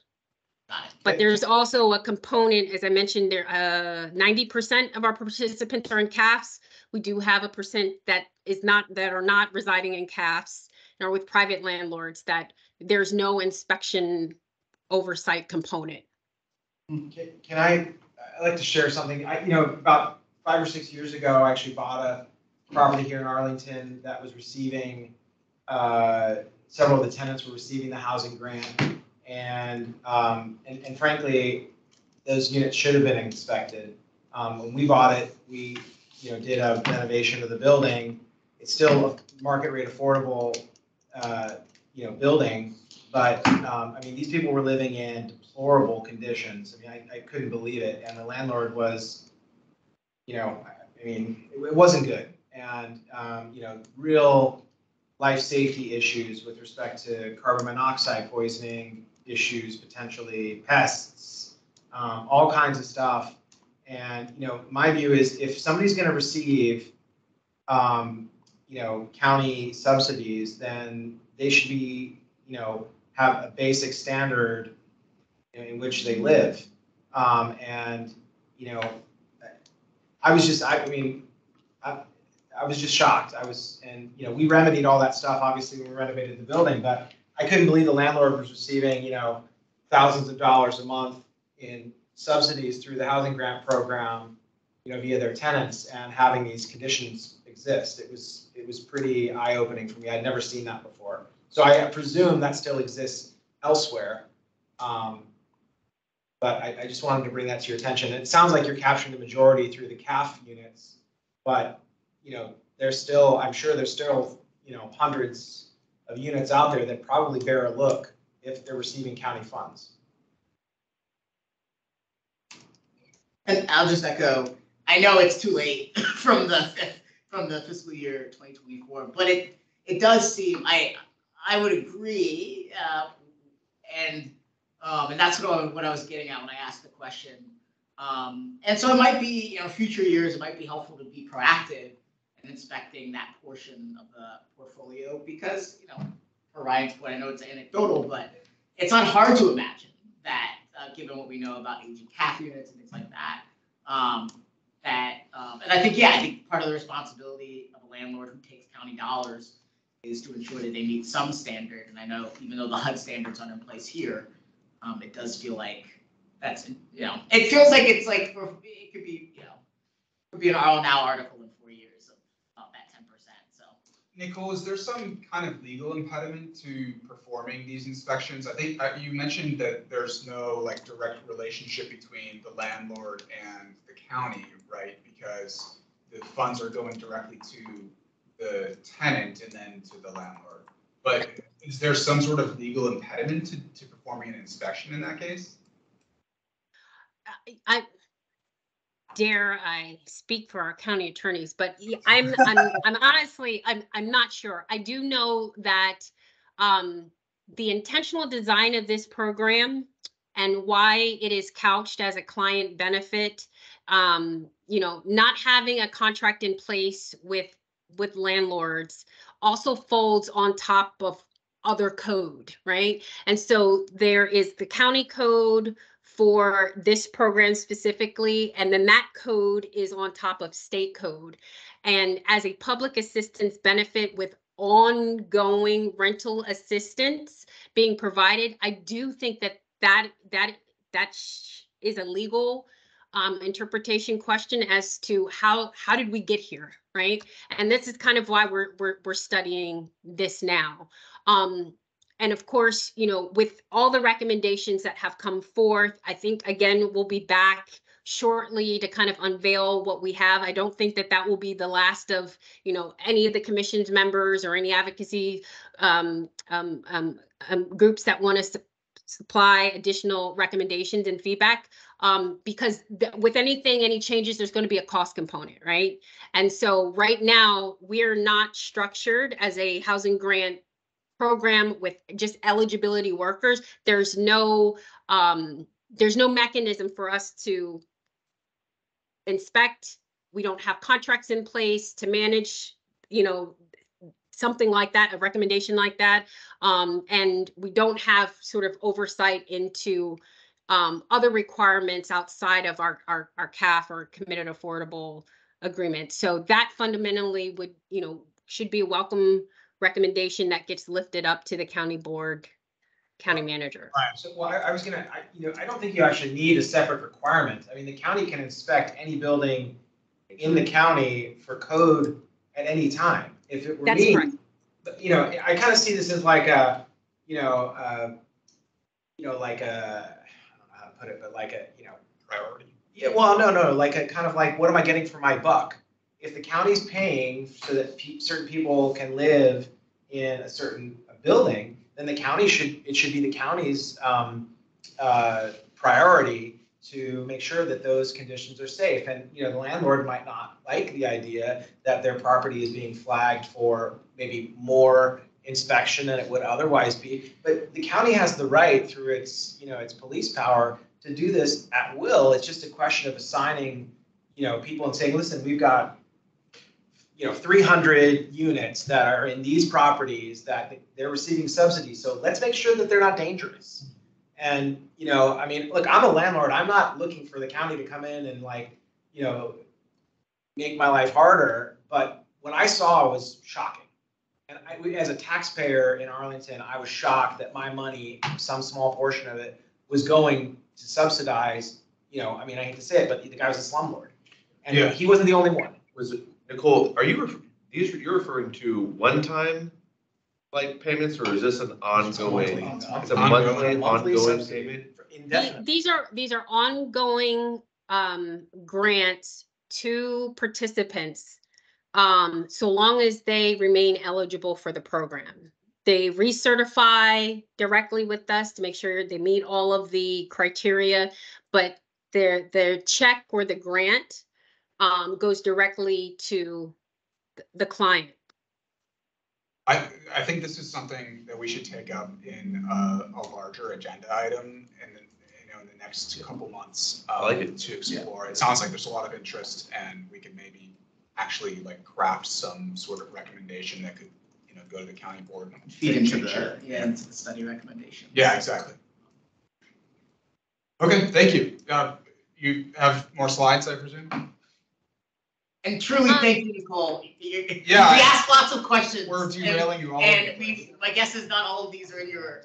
Got it. But there's also a component, as I mentioned, there 90% of our participants are in CAFs. We do have a percent that are not residing in CAFs or with private landlords that there's no inspection oversight component. Can I'd like to share something. About 5 or 6 years ago, I actually bought a property here in Arlington that was receiving, several of the tenants were receiving the housing grant. And frankly, those units should have been inspected. When we bought it, we did a renovation of the building. It's still a market rate affordable building, but I mean, these people were living in deplorable conditions. I mean, I couldn't believe it. And the landlord was, it wasn't good. And real life safety issues with respect to carbon monoxide poisoning issues, potentially pests, all kinds of stuff. And my view is if somebody's going to receive county subsidies, then they should be have a basic standard in which they live. I was just shocked. We remedied all that stuff, obviously, when we renovated the building, but I couldn't believe the landlord was receiving, thousands of dollars a month in subsidies through the housing grant program, via their tenants, and having these conditions exist. It was pretty eye-opening for me. I'd never seen that before. So I presume that still exists elsewhere. But I just wanted to bring that to your attention. It sounds like you're capturing the majority through the CAF units, but there's still, I'm sure there's still, hundreds of units out there that probably bear a look if they're receiving county funds. And I'll just echo, I know it's too late from the fiscal year 2024, but it does seem, I would agree, and that's what I was getting at when I asked the question. And so it might be, future years, it might be helpful to be proactive in inspecting that portion of the portfolio because, for Ryan's point, I know it's anecdotal, but it's not hard to imagine that, given what we know about aging CAF units and things like that, and I think part of the responsibility of a landlord who takes county dollars is to ensure that they meet some standard. And I know even though the HUD standards aren't in place here, it does feel like that's, it feels like it's like, it could be, could be an All Now article in 4 years of that 10%. So, Nicole, is there some kind of legal impediment to performing these inspections? I think you mentioned that there's no direct relationship between the landlord and the county, right? Because the funds are going directly to the tenant and then to the landlord. But is there some sort of legal impediment to performing an inspection in that case? I speak for our county attorneys, but I'm honestly, I'm not sure. I do know that the intentional design of this program and why it is couched as a client benefit, not having a contract in place with landlords also folds on top of other code, right? And so there is the county code for this program specifically, and then that code is on top of state code. And as a public assistance benefit with ongoing rental assistance being provided, I do think that is a legal interpretation question as to how did we get here, right? And this is kind of why we're studying this now. And of course, with all the recommendations that have come forth, I think, again, we'll be back shortly to kind of unveil what we have. I don't think that will be the last of, any of the commission's members or any advocacy groups that want us to supply additional recommendations and feedback, because with any changes, there's going to be a cost component, right? And so right now, we're not structured as a housing grant program with just eligibility workers. There's no mechanism for us to inspect, we don't have contracts in place to manage, you know, something like that, a recommendation like that. And we don't have sort of oversight into other requirements outside of our CAF or committed affordable agreement. So that fundamentally would, you know, should be a welcome recommendation that gets lifted up to the county board, county manager. So, well, I was gonna, you know, I don't think you actually need a separate requirement. I mean, the county can inspect any building in the county for code at any time. If it were That's me, correct. you know, I kind of see this as like a, like a, I don't know how to put it, but like a, Priority. yeah, well, no, like a kind of like, what am I getting for my buck? If the county's paying so that certain people can live in a certain building, then it should be the county's priority to make sure that those conditions are safe. And, you know, the landlord might not like the idea that their property is being flagged for maybe more inspection than it would otherwise be. But the county has the right through its, you know, its police power to do this at will. It's just a question of assigning, you know, people and saying, listen, we've got, you know, 300 units that are in these properties that they're receiving subsidies. So let's make sure that they're not dangerous. And, you know, I mean, look, I'm a landlord. I'm not looking for the county to come in and, like, you know, make my life harder. But what I saw was shocking. And as a taxpayer in Arlington, I was shocked that my money, some small portion of it, was going to subsidize, you know, I mean, I hate to say it, but the guy was a slumlord. And Yeah. he wasn't the only one. Was it, Nicole, are you, you're referring to one-time like payments, or is this an ongoing? It's a monthly ongoing payment? Indefinite. These are ongoing grants to participants, so long as they remain eligible for the program. They recertify directly with us to make sure they meet all of the criteria, but their check or the grant goes directly to the client. I think this is something that we should take up in a larger agenda item in the, you know, in the next couple months. I like it. To explore. It sounds like there's a lot of interest, and we could maybe actually like craft some sort of recommendation that could, you know, go to the county board. And Feed into future. into the study recommendations. Yeah, exactly. Okay, thank you. You have more slides, I presume? And truly, thank you, Nicole. We Yeah, asked lots of questions. We're derailing you all. And my guess is not all of these are in your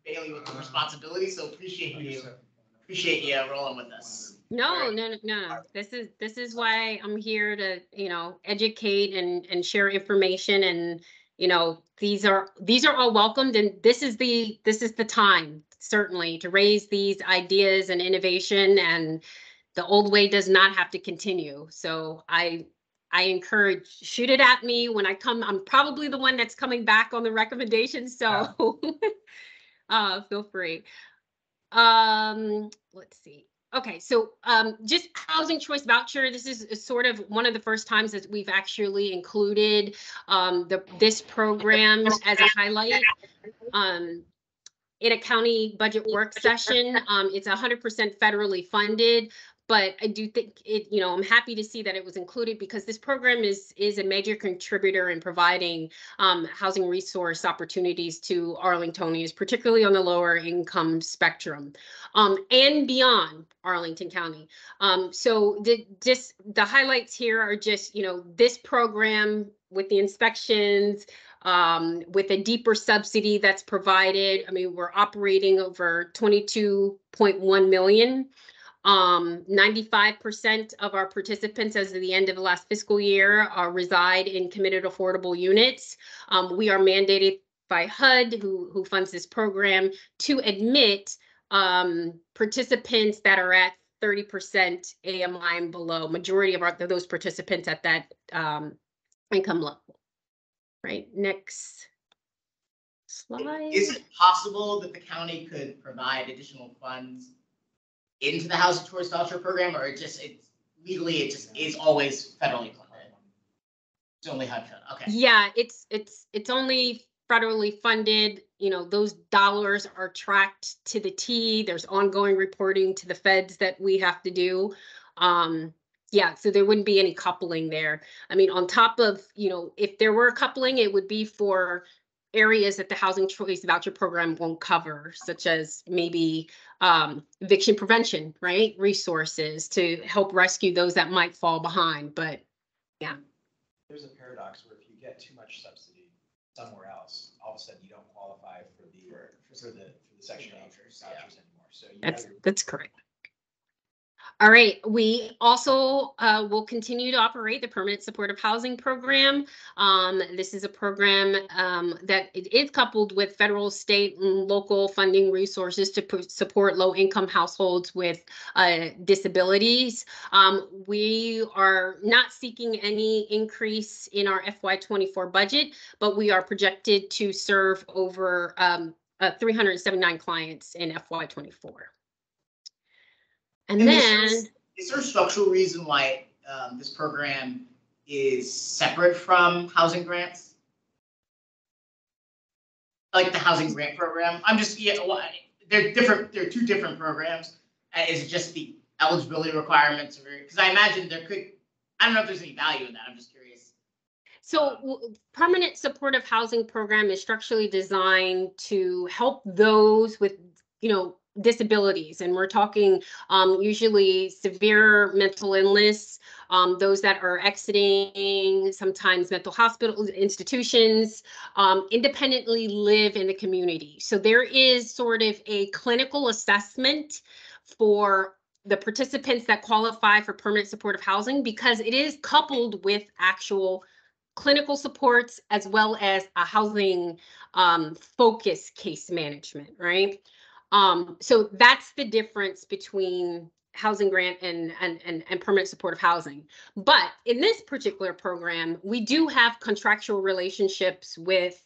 bailiwick of responsibility. So appreciate you rolling with us. No. This is why I'm here to, you know, educate and share information, and, you know, these are all welcomed, and this is the time certainly to raise these ideas and innovation, and the old way does not have to continue. So I encourage, shoot it at me when I come. I'm probably the one that's coming back on the recommendations, so feel free. Let's see. Okay, so just housing choice voucher. This is sort of one of the first times that we've actually included this program as a highlight in a county budget work session. It's 100% federally funded, but I do think it, you know, I'm happy to see that it was included because this program is a major contributor in providing housing resource opportunities to Arlingtonians, particularly on the lower income spectrum, and beyond Arlington County. So the highlights here are just, you know, this program with the inspections, with a deeper subsidy that's provided. I mean, we're operating over 22.1 million. 95% of our participants as of the end of the last fiscal year reside in committed affordable units. We are mandated by HUD, who funds this program, to admit participants that are at 30% AMI and below. Majority of those participants at that income level. Right, next slide. Is it possible that the county could provide additional funds into the housing choice voucher program, or it's legally is always federally funded? It's only HUD funded. Okay. Yeah, it's only federally funded. You know, those dollars are tracked to the T. There's ongoing reporting to the feds that we have to do. Yeah, so there wouldn't be any coupling there. I mean, on top of, if there were a coupling, it would be for areas that the Housing Choice Voucher Program won't cover, such as maybe eviction prevention, right? Resources to help rescue those that might fall behind, but yeah. There's a paradox where if you get too much subsidy somewhere else, all of a sudden you don't qualify for the Section 8 vouchers anymore. So That's correct. All right, we also will continue to operate the Permanent Supportive Housing Program. This is a program that it is coupled with federal, state, and local funding resources to support low-income households with disabilities. We are not seeking any increase in our FY24 budget, but we are projected to serve over 379 clients in FY24. And then, is there a structural reason why this program is separate from housing grants? Like the housing grant program? I'm just, they're different, they're two different programs. Is it just the eligibility requirements? Because I imagine I don't know if there's any value in that. I'm just curious. So Permanent Supportive Housing Program is structurally designed to help those with, disabilities, and we're talking usually severe mental illness, those that are exiting sometimes mental hospital institutions, independently live in the community. So there is sort of a clinical assessment for the participants that qualify for permanent supportive housing, because it is coupled with actual clinical supports as well as a housing focus case management, right? So that's the difference between housing grant and permanent supportive housing. But in this particular program, we do have contractual relationships with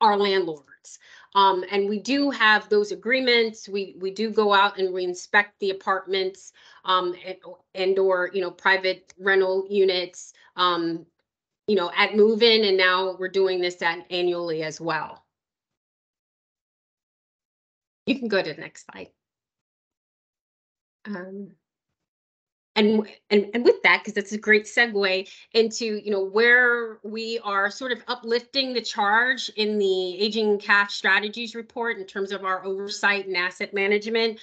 our landlords. And we do have those agreements. We do go out and we inspect the apartments and or, private rental units, at move-in, and now we're doing this annually as well. You can go to the next slide. And with that, because that's a great segue into, where we are sort of uplifting the charge in the Aging CAF Strategies report in terms of our oversight and asset management.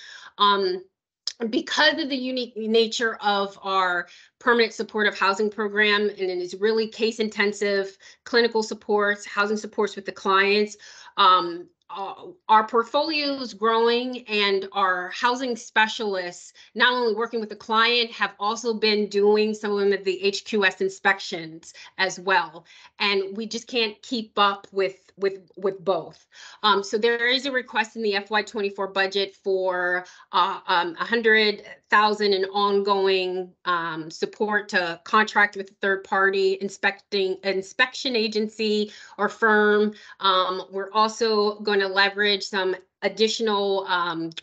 Because of the unique nature of our permanent supportive housing program, and it is really case intensive, clinical supports, housing supports with the clients, our portfolio is growing, and our housing specialists, not only working with the client, have also been doing some of the HQS inspections as well. And we just can't keep up with both. So there is a request in the FY24 budget for $100,000 in ongoing support to contract with a third-party inspection agency or firm. We're also going to leverage some additional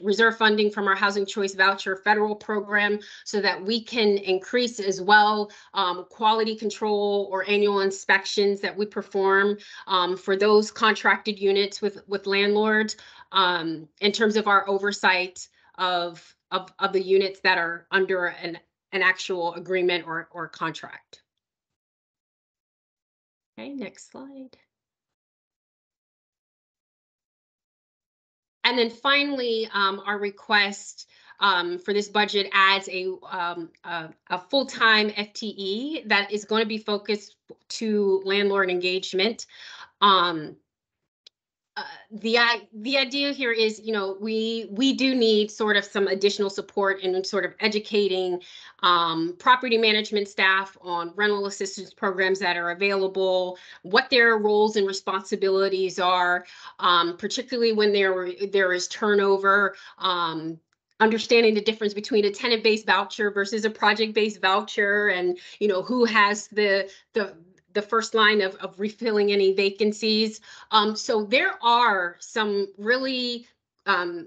reserve funding from our Housing Choice Voucher federal program so that we can increase as well quality control or annual inspections that we perform for those contracted units with landlords in terms of our oversight of the units that are under an actual agreement or contract. Okay, next slide. And then finally, our request for this budget adds a full-time FTE that is going to be focused to landlord engagement. The idea here is, we do need sort of some additional support in sort of educating property management staff on rental assistance programs that are available, what their roles and responsibilities are, particularly when there is turnover, understanding the difference between a tenant-based voucher versus a project-based voucher, and who has the first line of refilling any vacancies. So there are some really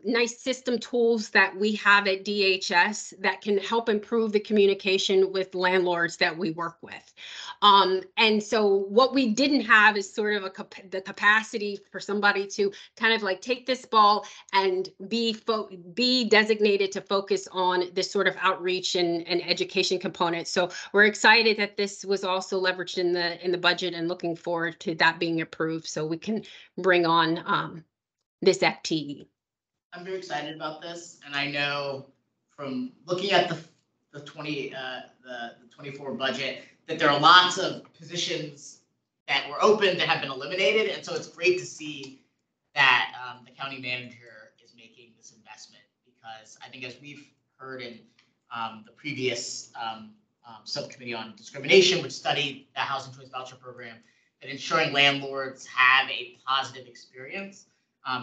nice system tools that we have at DHS that can help improve the communication with landlords that we work with. And so what we didn't have is sort of the capacity for somebody to kind of like take this ball and be designated to focus on this sort of outreach and education component. So we're excited that this was also leveraged in the budget and looking forward to that being approved so we can bring on this FTE. I'm very excited about this, and I know from looking at the 24 budget that there are lots of positions that were open that have been eliminated, and so it's great to see that the county manager is making this investment, because I think, as we've heard in the previous subcommittee on discrimination, which studied the housing choice voucher program, that ensuring landlords have a positive experience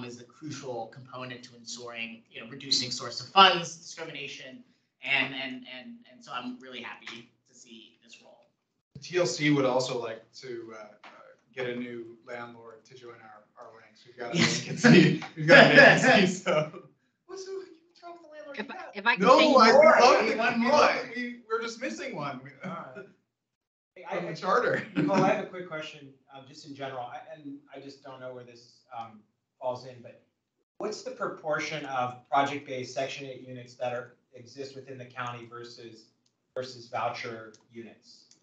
is a crucial component to ensuring, reducing source of funds discrimination, and so I'm really happy to see this role. The TLC would also like to get a new landlord to join our ranks. We've got a vacancy. We've got a vacancy. So what's wrong with the landlord? If I can No, say I more. love we're just missing one. From the charter. Nicole, I have a quick question, just in general, and I just don't know where this falls in, but what's the proportion of project-based Section 8 units that exist within the county versus voucher units?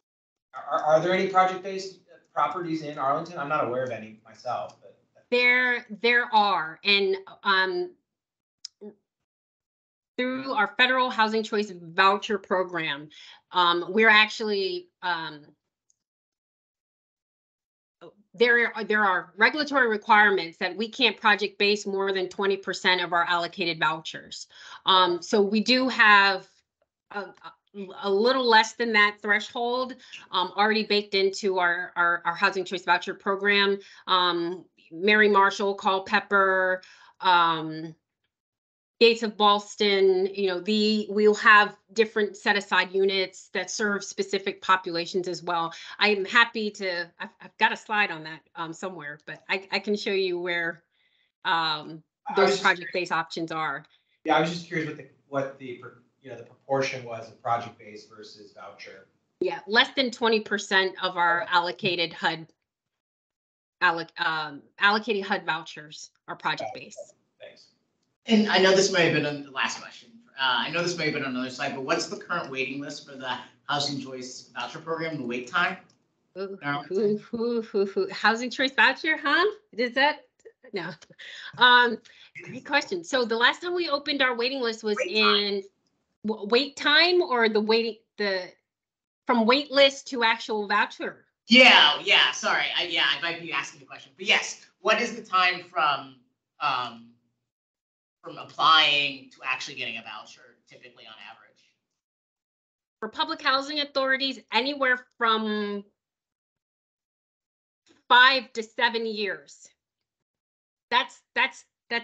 Are there any project-based properties in Arlington? I'm not aware of any myself, but There are, and through our federal housing choice voucher program, we're actually there are regulatory requirements that we can't project base more than 20% of our allocated vouchers. So we do have a little less than that threshold already baked into our housing choice voucher program. Mary Marshall, Culpeper, Gates of Ballston, we'll have different set aside units that serve specific populations as well. I'm happy to, I've got a slide on that somewhere, but I can show you where those project-based options are. Yeah, I was just curious what the proportion was of project-based versus voucher. Yeah, less than 20% of our allocated HUD vouchers are project-based. Thanks. And I know this may have been on the last question. I know this may have been on another slide, but what's the current waiting list for the housing choice voucher program, the wait time? Housing choice voucher, huh? Is that? No. Great question. So the last time we opened our waiting list was in wait time, or from wait list to actual voucher? Yeah. Sorry. I might be asking the question, but yes. What is the time from applying to actually getting a voucher, typically on average? For public housing authorities, anywhere from 5 to 7 years. That's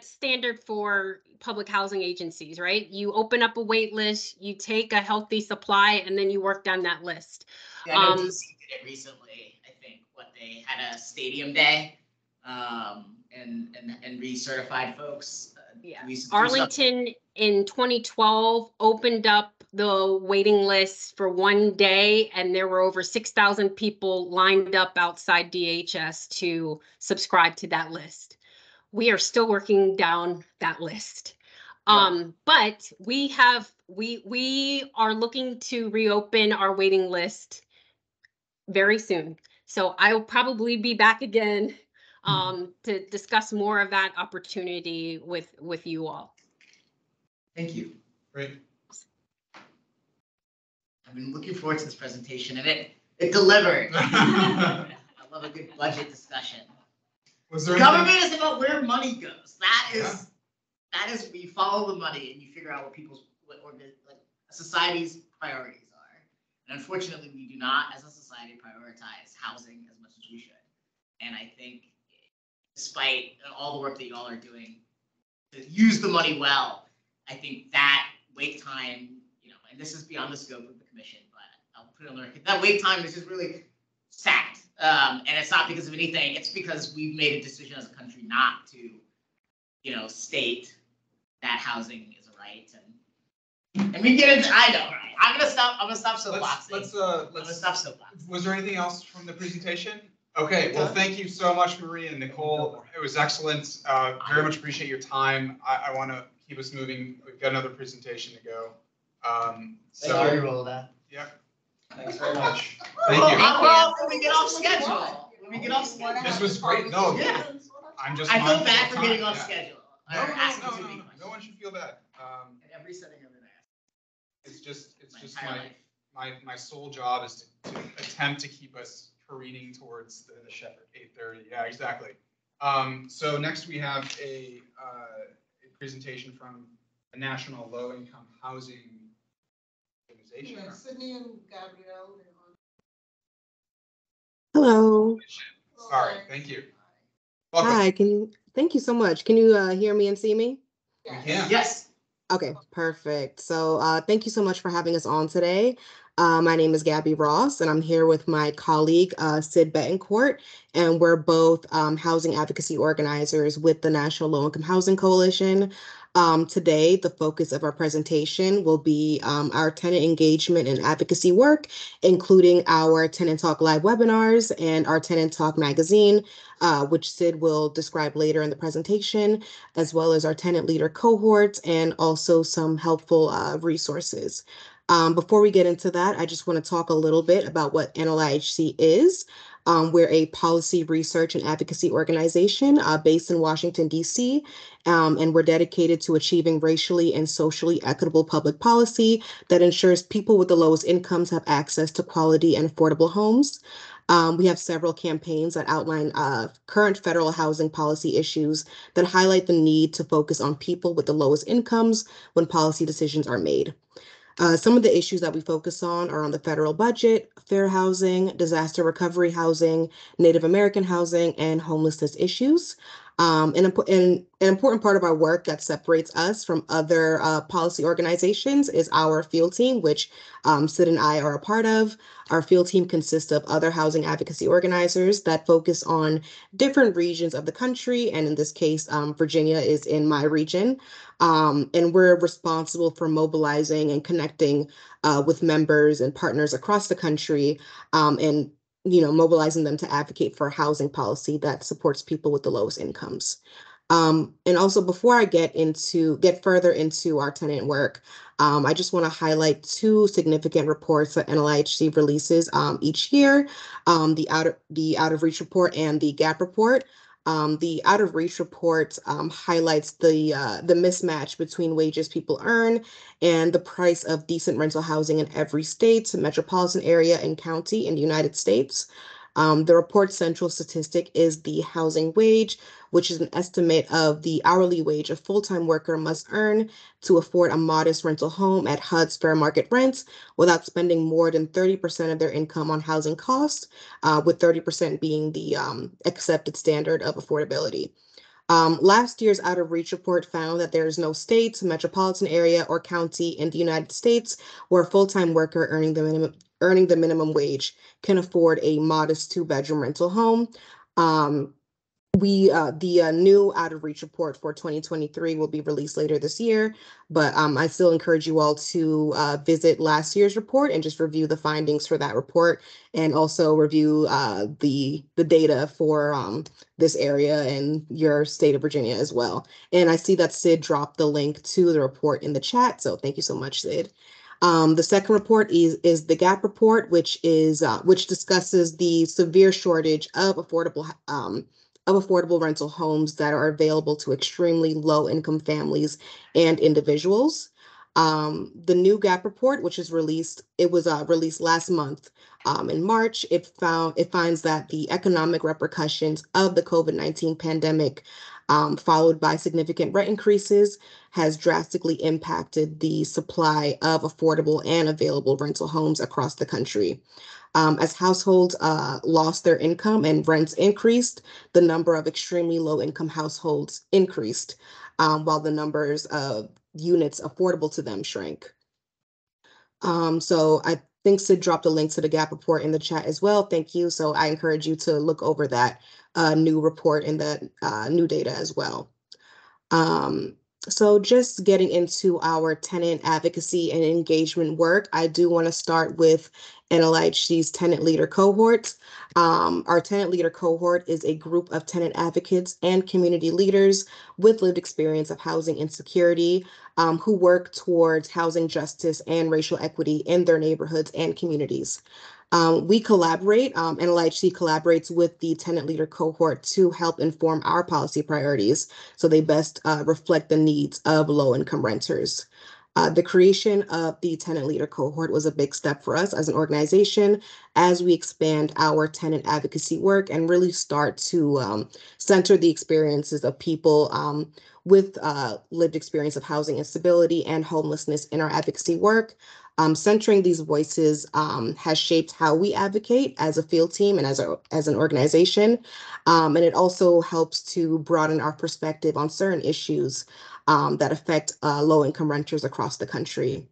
standard for public housing agencies, right? You open up a wait list, you take a healthy supply, and then you work down that list. Yeah, I know DC did it recently. I think they had a stadium day, and recertified folks. Yeah, Arlington in 2012 opened up the waiting list for one day, and there were over 6,000 people lined up outside DHS to subscribe to that list. We are still working down that list. But we are looking to reopen our waiting list very soon. So I will probably be back again to discuss more of that opportunity with you all. Thank you. Great. I've been looking forward to this presentation, and it delivered. I love a good budget discussion. Government is about where money goes. That is we follow the money and you figure out what a society's priorities are. And unfortunately, we do not, as a society, prioritize housing as much as we should. And I think, despite all the work that y'all are doing to use the money well, I think that wait time, and this is beyond the scope of the commission, but I'll put it on the record, that wait time is just really sacked. And it's not because of anything, it's because we've made a decision as a country not to, state that housing is a right and we get into, I know, right? I'm gonna stop soapboxing. Let's I'm gonna stop soapboxing. Was there anything else from the presentation? Okay, well, thank you so much, Marie and Nicole. It was excellent. Very much appreciate your time. I want to keep us moving. We've got another presentation to go. Sorry, Rhoda. Yeah. Thanks very much. Thank you. Well, we get off schedule. This was great. No, Yeah. I'm just. I feel mindful bad of for time. getting off Yeah. schedule. No, Or no, asking no, too no, many no. questions. No one should feel bad. In every setting I've been asked. It's just entire life. my sole job is to attempt to keep us careening towards the 8:30. Yeah, exactly. So next we have a presentation from the National Low Income Housing Organization. Yeah, Sydney and Gabrielle. Hello. Sorry, thank you. Welcome. Hi, thank you so much. Can you hear me and see me? We can. Yes. Okay, perfect. So thank you so much for having us on today. My name is Gabby Ross, and I'm here with my colleague, Sid Betancourt, and we're both housing advocacy organizers with the National Low Income Housing Coalition. Today, the focus of our presentation will be our tenant engagement and advocacy work, including our Tenant Talk Live webinars and our Tenant Talk magazine, which Sid will describe later in the presentation, as well as our tenant leader cohorts and also some helpful resources. Before we get into that, I just want to talk a little bit about what NLIHC is. We're a policy research and advocacy organization based in Washington, D.C., and we're dedicated to achieving racially and socially equitable public policy that ensures people with the lowest incomes have access to quality and affordable homes. We have several campaigns that outline current federal housing policy issues that highlight the need to focus on people with the lowest incomes when policy decisions are made. Some of the issues that we focus on are on the federal budget, fair housing, disaster recovery housing, Native American housing, and homelessness issues. An important part of our work that separates us from other policy organizations is our field team, which Sid and I are a part of. Our field team consists of other housing advocacy organizers that focus on different regions of the country. And in this case, Virginia is in my region. And we're responsible for mobilizing and connecting with members and partners across the country and mobilizing them to advocate for housing policy that supports people with the lowest incomes. And also, before I get further into our tenant work, I just want to highlight two significant reports that NLIHC releases each year: the Out of Reach report and the Gap report. The Out of Reach report highlights the mismatch between wages people earn and the price of decent rental housing in every state, metropolitan area, and county in the United States. The report's central statistic is the housing wage, which is an estimate of the hourly wage a full-time worker must earn to afford a modest rental home at HUD's fair market rents without spending more than 30% of their income on housing costs, with 30% being the accepted standard of affordability. Last year's Out of Reach report found that there is no state, metropolitan area, or county in the United States where a full-time worker earning the minimum wage can afford a modest two-bedroom rental home. The new Out of Reach report for 2023 will be released later this year, but I still encourage you all to visit last year's report and just review the findings for that report, and also review the data for this area and your state of Virginia as well. And I see that Sid dropped the link to the report in the chat, so thank you so much, Sid. The second report is the Gap report, which discusses the severe shortage of affordable rental homes that are available to extremely low income families and individuals. The new Gap report, which was released last month in March. It finds that the economic repercussions of the COVID-19 pandemic, followed by significant rent increases, has drastically impacted the supply of affordable and available rental homes across the country. As households lost their income and rents increased, the number of extremely low income households increased, while the numbers of units affordable to them shrank. So I think Sid dropped a link to the Gap report in the chat as well. Thank you. So I encourage you to look over that new report and that new data as well. So just getting into our tenant advocacy and engagement work, I do want to start with NLHC's tenant leader cohort. Our tenant leader cohort is a group of tenant advocates and community leaders with lived experience of housing insecurity, who work towards housing justice and racial equity in their neighborhoods and communities. We collaborate, NLHC collaborates with the tenant leader cohort to help inform our policy priorities so they best reflect the needs of low-income renters. The creation of the tenant leader cohort was a big step for us as an organization as we expand our tenant advocacy work and really start to center the experiences of people with lived experience of housing instability and homelessness in our advocacy work. Centering these voices has shaped how we advocate as a field team and as an organization. And it also helps to broaden our perspective on certain issues that affect low-income renters across the country.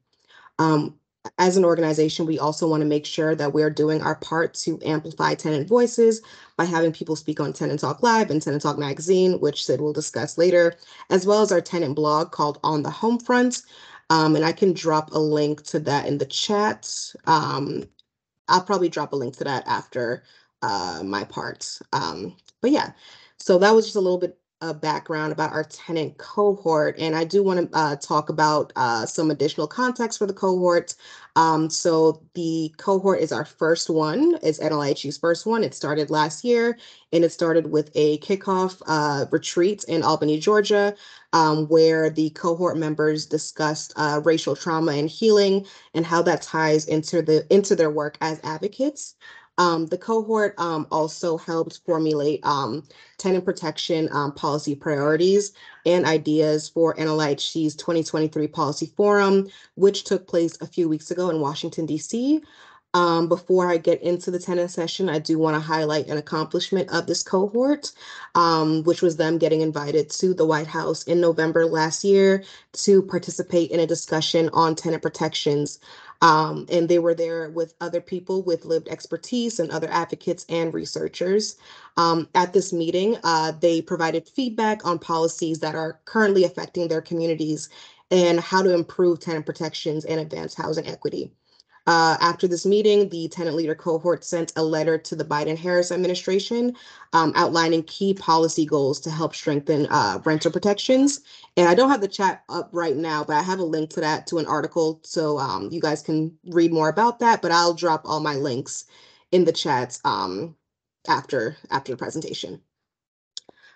Um, as an organization, we also want to make sure that we're doing our part to amplify tenant voices by having people speak on Tenant Talk Live and Tenant Talk Magazine, which Sid will discuss later, as well as our tenant blog called On the Home Front. And I can drop a link to that in the chat. I'll probably drop a link to that after my part. But yeah, so that was just a little bit of background about our tenant cohort. And I do want to talk about some additional context for the cohort. So the cohort is our first one. It's NLHU's first one. It started last year, and it started with a kickoff retreat in Albany, Georgia, where the cohort members discussed racial trauma and healing and how that ties into their work as advocates. The cohort also helped formulate tenant protection policy priorities and ideas for NLHC's 2023 Policy Forum, which took place a few weeks ago in Washington, D.C. Before I get into the tenant session, I do want to highlight an accomplishment of this cohort, which was them getting invited to the White House in November last year to participate in a discussion on tenant protections. And they were there with other people with lived expertise and other advocates and researchers. At this meeting, they provided feedback on policies that are currently affecting their communities and how to improve tenant protections and advance housing equity. After this meeting, the tenant leader cohort sent a letter to the Biden-Harris administration outlining key policy goals to help strengthen renter protections. And I don't have the chat up right now, but I have a link to that, to an article, so you guys can read more about that, but I'll drop all my links in the chats after the presentation.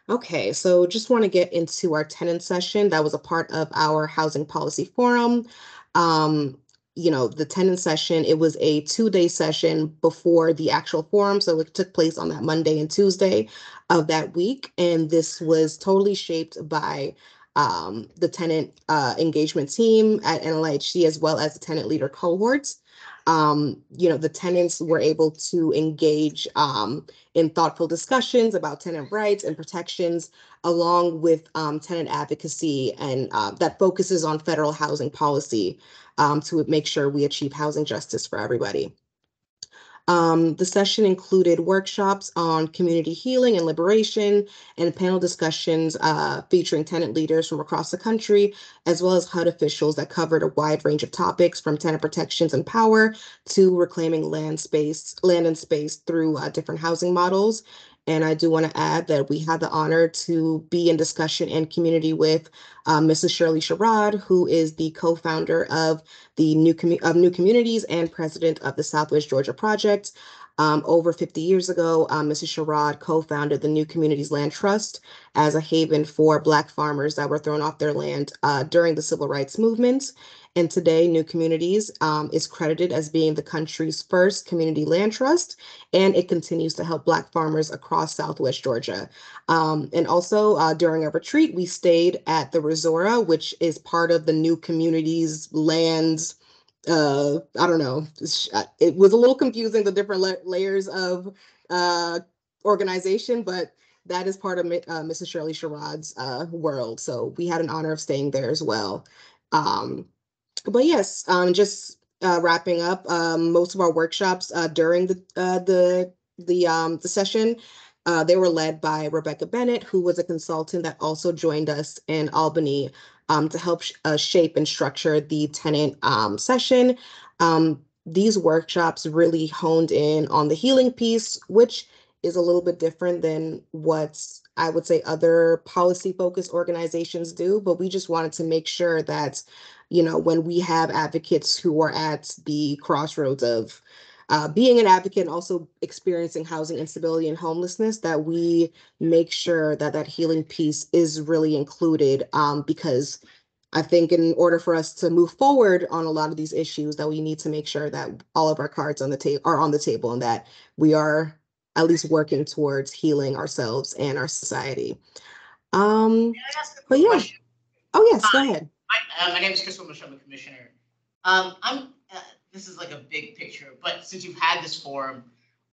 Okay, so just want to get into our tenant session. That was a part of our housing policy forum. The tenant session, it was a 2-day session before the actual forum. So it took place on that Monday and Tuesday of that week. And this was totally shaped by the tenant engagement team at NLHC, as well as the tenant leader cohorts. The tenants were able to engage in thoughtful discussions about tenant rights and protections, along with tenant advocacy and that focuses on federal housing policy to make sure we achieve housing justice for everybody. The session included workshops on community healing and liberation and panel discussions featuring tenant leaders from across the country, as well as HUD officials that covered a wide range of topics from tenant protections and power to reclaiming land and space through different housing models. And I do want to add that we had the honor to be in discussion and community with Mrs. Shirley Sherrod, who is the co-founder of the New Communities and president of the Southwest Georgia Project. Over 50 years ago, Mrs. Sherrod co-founded the New Communities Land Trust as a haven for Black farmers that were thrown off their land during the Civil Rights Movement. And today, New Communities is credited as being the country's first community land trust, and it continues to help Black farmers across Southwest Georgia. And also during our retreat, we stayed at the Resora, which is part of the New Communities lands. I don't know. It was a little confusing, the different layers of organization, but that is part of Mrs. Shirley Sherrod's world. So we had an honor of staying there as well. But yes, just wrapping up, most of our workshops during the session, they were led by Rebecca Bennett, who was a consultant that also joined us in Albany to help shape and structure the tenant session. These workshops really honed in on the healing piece, which is a little bit different than what I would say other policy-focused organizations do, but we just wanted to make sure that, when we have advocates who are at the crossroads of being an advocate and also experiencing housing instability and homelessness, that we make sure that that healing piece is really included, because I think in order for us to move forward on a lot of these issues, that we need to make sure that all of our cards on the table are on the table, and that we are at least working towards healing ourselves and our society. May I ask a But quick yeah. question? Oh yes, go ahead. My name is Chris Wilmish, I'm the commissioner. This is like a big picture, but since you've had this forum,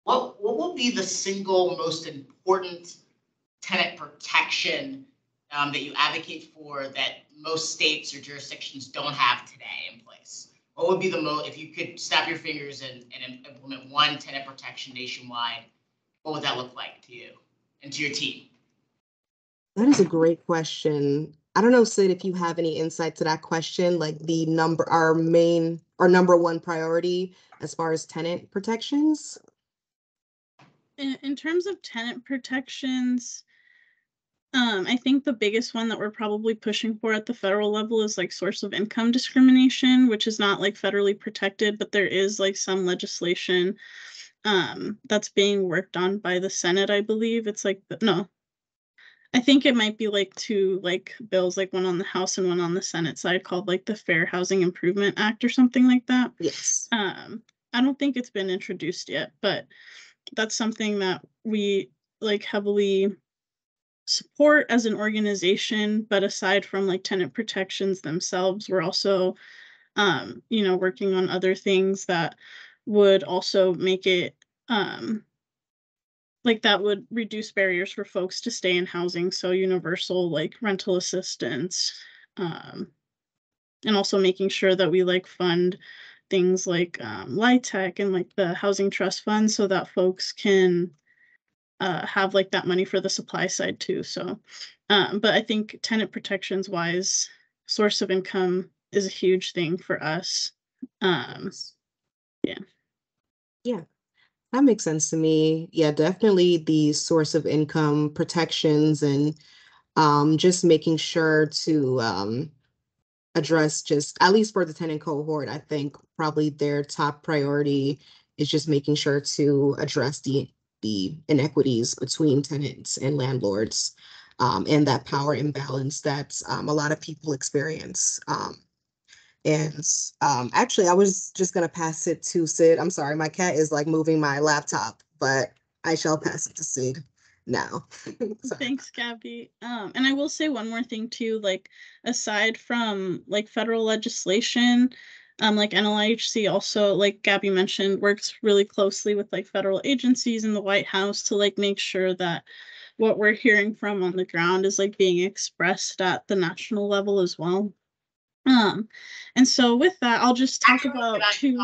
what will be the single most important tenant protection that you advocate for that most states or jurisdictions don't have today in place? What would be the most, if you could snap your fingers and implement one tenant protection nationwide, what would that look like to you and to your team? That is a great question. I don't know, Sid, if you have any insight to that question, like our number one priority as far as tenant protections. In terms of tenant protections, I think the biggest one that we're probably pushing for at the federal level is like source of income discrimination, which is not like federally protected, but there is like some legislation that's being worked on by the Senate, I believe. It's like, no, I think it might be like two like bills, like one on the House and one on the Senate side, called like the Fair Housing Improvement Act or something like that. Yes. I don't think it's been introduced yet, but that's something that we like heavily support as an organization. But aside from like tenant protections themselves, we're also working on other things that would also make it like that would reduce barriers for folks to stay in housing. So universal like rental assistance, and also making sure that we like fund things like LIHTC and like the housing trust fund, so that folks can have like that money for the supply side too. So, but I think tenant protections wise, source of income is a huge thing for us. Yeah, that makes sense to me. Yeah, definitely the source of income protections, and just making sure to address, just at least for the tenant cohort, I think probably their top priority is just making sure to address the inequities between tenants and landlords, and that power imbalance that a lot of people experience. Actually, I was just gonna pass it to Sid. I'm sorry, my cat is like moving my laptop, but I shall pass it to Sid now. Thanks, Gabby. And I will say one more thing too, like aside from like federal legislation, like NLIHC also, like Gabby mentioned, works really closely with like federal agencies and the White House to like make sure that what we're hearing from on the ground is like being expressed at the national level as well. And so with that, I'll just talk about two.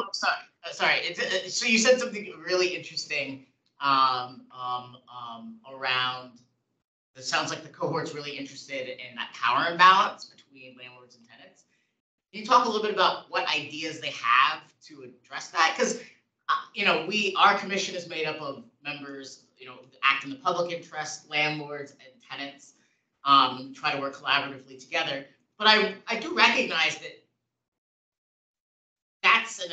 Sorry. So you said something really interesting around. It sounds like the cohort's really interested in that power imbalance between landlords and tenants. Can you talk a little bit about what ideas they have to address that? Because our commission is made up of members, act in the public interest, landlords and tenants, try to work collaboratively together. But I do recognize that that's I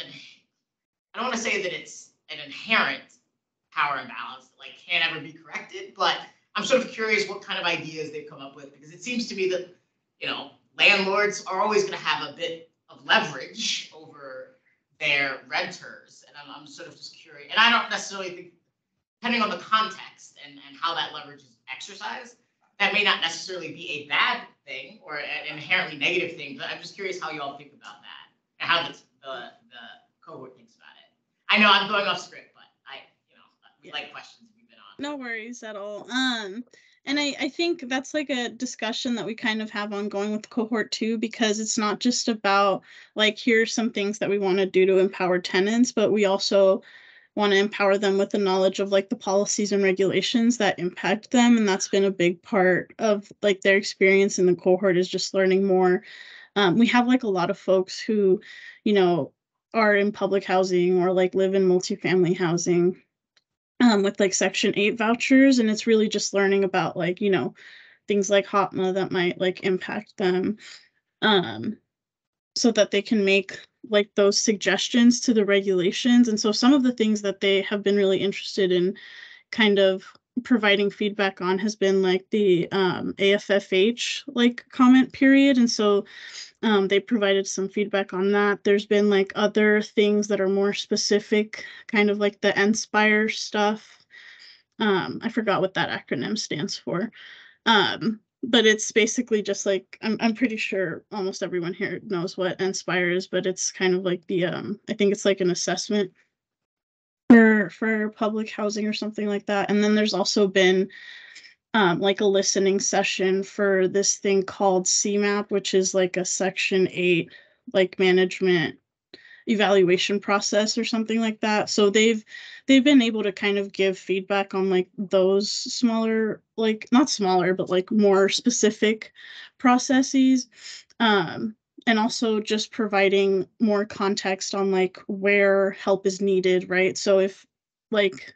don't want to say that it's an inherent power imbalance that like can't ever be corrected, but I'm sort of curious what kind of ideas they've come up with, because it seems to me that, landlords are always going to have a bit of leverage over their renters. And I'm sort of just curious. And I don't necessarily think, depending on the context and how that leverage is exercised, that may not necessarily be a bad thing or an inherently negative thing, but I'm just curious how you all think about that and how the cohort thinks about it. I know I'm going off script, but we like questions we've been on. No worries at all. And I think that's like a discussion that we kind of have ongoing with cohort 2, because it's not just about like, here's some things that we want to do to empower tenants, but we also want to empower them with the knowledge of like the policies and regulations that impact them. And that's been a big part of like their experience in the cohort, is just learning more. We have like a lot of folks who, you know, are in public housing or like live in multifamily housing with like Section 8 vouchers. And it's really just learning about like, you know, things like HOPMA that might like impact them, so that they can make like those suggestions to the regulations. And so some of the things that they have been really interested in kind of providing feedback on has been like the AFFH like comment period. And so they provided some feedback on that. There's been like other things that are more specific, kind of like the NSPIRE stuff. I forgot what that acronym stands for. But it's basically just like, I'm pretty sure almost everyone here knows what NSPIRE is, but it's kind of like the I think it's like an assessment for public housing or something like that. And then there's also been like a listening session for this thing called CMAP, which is like a Section 8 like management evaluation process or something like that. So they've been able to kind of give feedback on like those smaller, like not smaller, but like more specific processes. And also just providing more context on like where help is needed, right? So if like,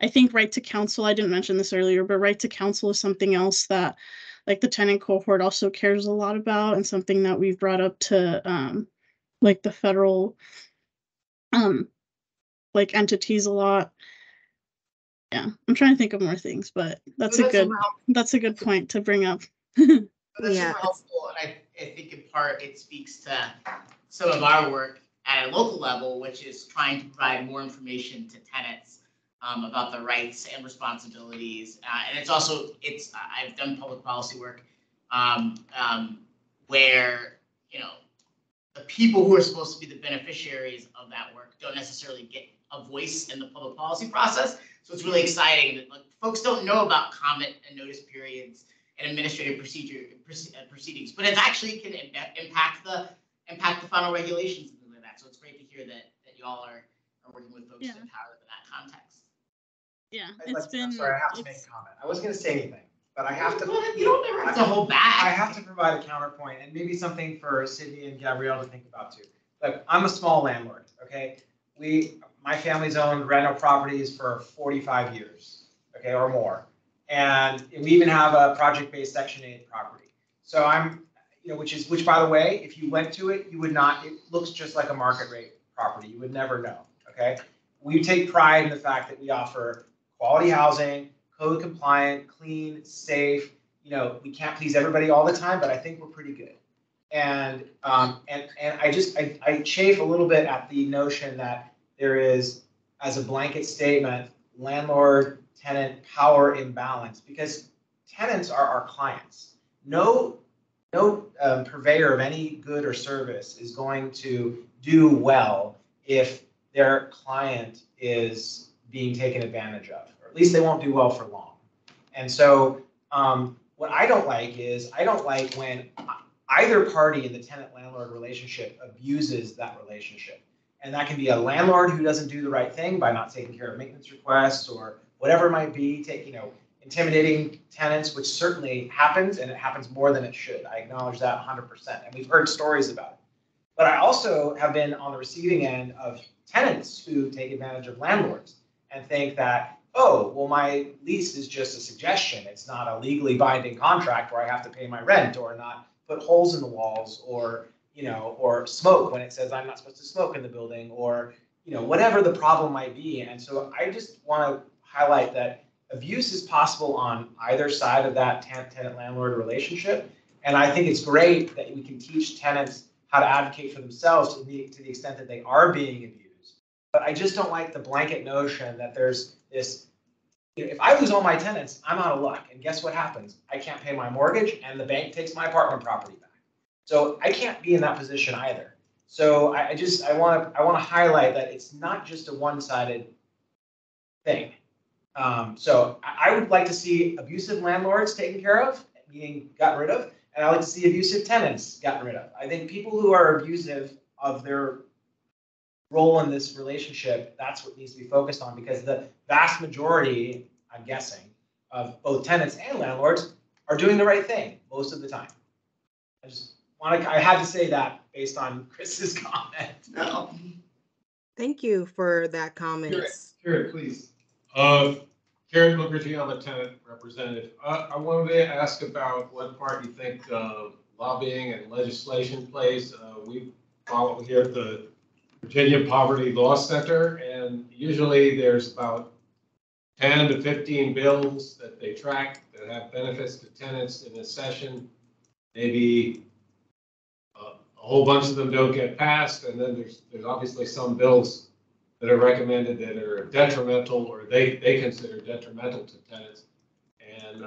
I think right to counsel, I didn't mention this earlier, but right to counsel is something else that like the tenant cohort also cares a lot about, and something that we've brought up to like the federal like entities a lot. Yeah, I'm trying to think of more things, but that's a good point to bring up. That's Yeah, super helpful, and I think in part it speaks to some of our work at a local level, which is trying to provide more information to tenants about their rights and responsibilities. And it's also, I've done public policy work where, you know, the people who are supposed to be the beneficiaries of that work don't necessarily get a voice in the public policy process. So it's really exciting that like, folks don't know about comment and notice periods and administrative proceedings, but it actually can impact the final regulations and things like that. So it's great to hear that you all are working with folks to empower them in that context. Yeah, I'm sorry, I have to make a comment. I wasn't going to say anything, but I have to. You don't ever have to hold back. I have to provide a counterpoint, and maybe something for Sydney and Gabrielle to think about too. Look, I'm a small landlord. Okay, my family's owned rental properties for 45 years, okay, or more, and we even have a project-based Section 8 property. So I'm, you know, which by the way, if you went to it, you would not. It looks just like a market rate property. You would never know. Okay, we take pride in the fact that we offer quality housing, code compliant, clean, safe. You know, we can't please everybody all the time, but I think we're pretty good. And I chafe a little bit at the notion that there is, as a blanket statement, landlord tenant power imbalance, because tenants are our clients. No purveyor of any good or service is going to do well if their client is being taken advantage of, or at least they won't do well for long. And so what I don't like is, I don't like when either party in the tenant-landlord relationship abuses that relationship. And that can be a landlord who doesn't do the right thing by not taking care of maintenance requests or whatever it might be, intimidating tenants, which certainly happens, and it happens more than it should. I acknowledge that 100%, and we've heard stories about it. But I also have been on the receiving end of tenants who take advantage of landlords and think that, oh, well, my lease is just a suggestion. It's not a legally binding contract where I have to pay my rent or not put holes in the walls or, or smoke when it says I'm not supposed to smoke in the building, or, whatever the problem might be. And so I just want to highlight that abuse is possible on either side of that tenant-landlord relationship. And I think it's great that we can teach tenants how to advocate for themselves to the extent that they are being abused. But I just don't like the blanket notion that there's this, if I lose all my tenants, I'm out of luck. And guess what happens? I can't pay my mortgage and the bank takes my apartment property back. So I can't be in that position either. So I want to highlight that it's not just a one-sided thing. So I would like to see abusive landlords taken care of, meaning gotten rid of, and I like to see abusive tenants gotten rid of. I think people who are abusive of their role in this relationship, that's what needs to be focused on, because the vast majority, I'm guessing, of both tenants and landlords are doing the right thing most of the time. I had to say that based on Chris's comment. No. Thank you for that comments. Karen, please. Karen Mukherjee, I'm a tenant representative. I wanted to ask about what part you think lobbying and legislation plays. We follow here at the Virginia Poverty Law Center, and usually there's about 10 to 15 bills that they track that have benefits to tenants in a session. Maybe a whole bunch of them don't get passed, and then there's obviously some bills that are recommended that are detrimental, or they consider detrimental to tenants. And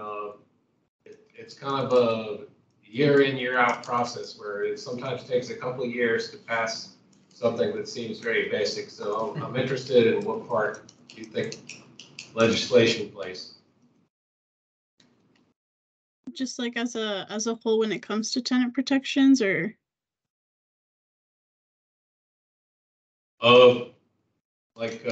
it's kind of a year in, year out process where it sometimes takes a couple of years to pass something that seems very basic. So I'm interested in what part you think legislation plays. Just like as a whole when it comes to tenant protections, or Like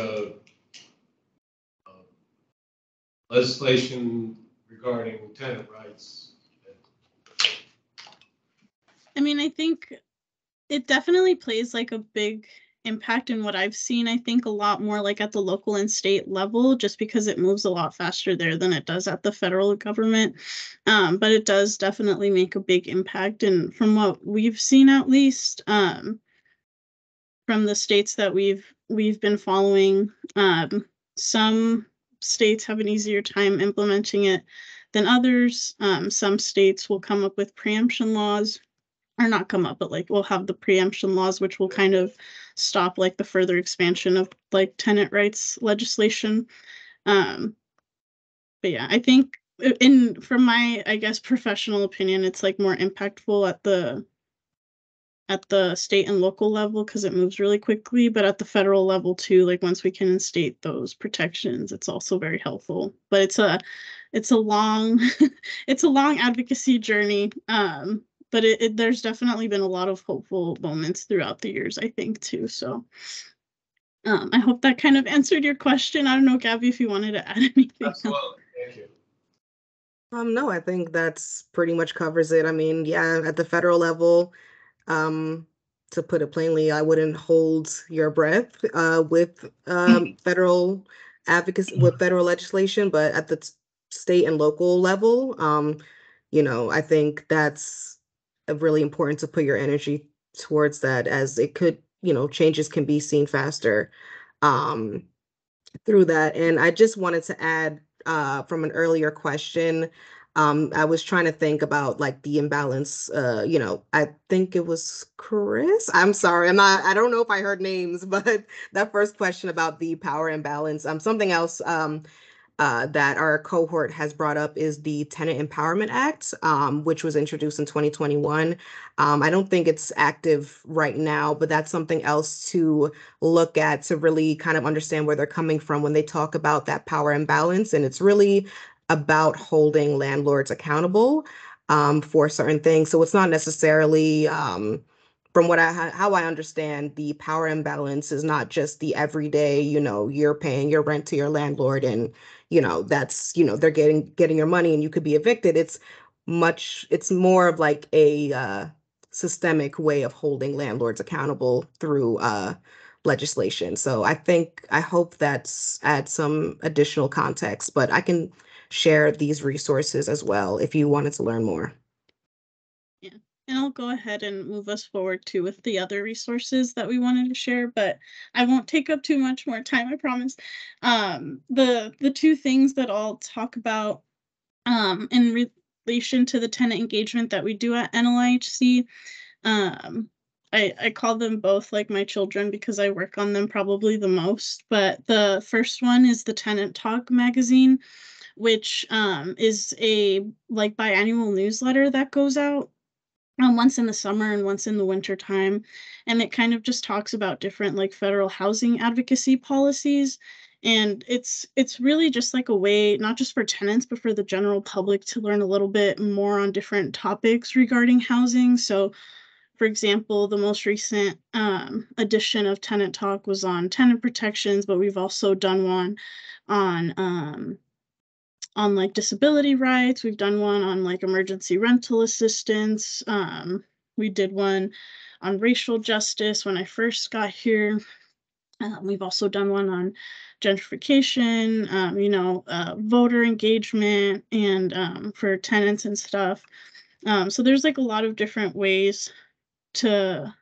legislation regarding tenant rights. I mean, I think it definitely plays like a big impact in what I've seen. I think a lot more like at the local and state level, just because it moves a lot faster there than it does at the federal government. But it does definitely make a big impact. And from what we've seen, at least, from the states that we've been following, some states have an easier time implementing it than others. Some states will come up with preemption laws, or not come up, but like we'll have the preemption laws, which will kind of stop like the further expansion of like tenant rights legislation. But yeah, I think from my, I guess, professional opinion, it's like more impactful at the state and local level because it moves really quickly, but at the federal level too, like once we can instate those protections, it's also very helpful. But it's a long it's a long advocacy journey. But there's definitely been a lot of hopeful moments throughout the years, I think, too. So I hope that kind of answered your question. I don't know, Gabby, if you wanted to add anything. Absolutely. Thank you. No, I think that's pretty much covers it. I mean, yeah, at the federal level, to put it plainly, I wouldn't hold your breath with federal advocacy, with federal legislation, but at the state and local level, I think that's really important to put your energy towards that, as it could, changes can be seen faster through that. And I just wanted to add from an earlier question, I was trying to think about like the imbalance, I think it was Chris. I'm sorry, I don't know if I heard names, but that first question about the power imbalance, something else that our cohort has brought up is the Tenant Empowerment Act, which was introduced in 2021. I don't think it's active right now, but that's something else to look at to really kind of understand where they're coming from when they talk about that power imbalance. And it's really about holding landlords accountable for certain things. So it's not necessarily from how I understand, the power imbalance is not just the everyday, you're paying your rent to your landlord and, that's, they're getting your money and you could be evicted. It's more of like a systemic way of holding landlords accountable through legislation. So I hope that's adds some additional context, but I can share these resources as well if you wanted to learn more. Yeah. And I'll go ahead and move us forward too with the other resources that we wanted to share, but I won't take up too much more time, I promise. The two things that I'll talk about in relation to the tenant engagement that we do at NLIHC, I call them both like my children because I work on them probably the most. But the first one is the Tenant Talk magazine, which is a like biannual newsletter that goes out once in the summer and once in the winter time. And it kind of just talks about different like federal housing advocacy policies. And it's really just like a way, not just for tenants, but for the general public to learn a little bit more on different topics regarding housing. So For example, the most recent edition of Tenant Talk was on tenant protections, but we've also done one on like disability rights. We've done one on like emergency rental assistance. We did one on racial justice when I first got here. We've also done one on gentrification, voter engagement, and for tenants and stuff. So there's like a lot of different ways to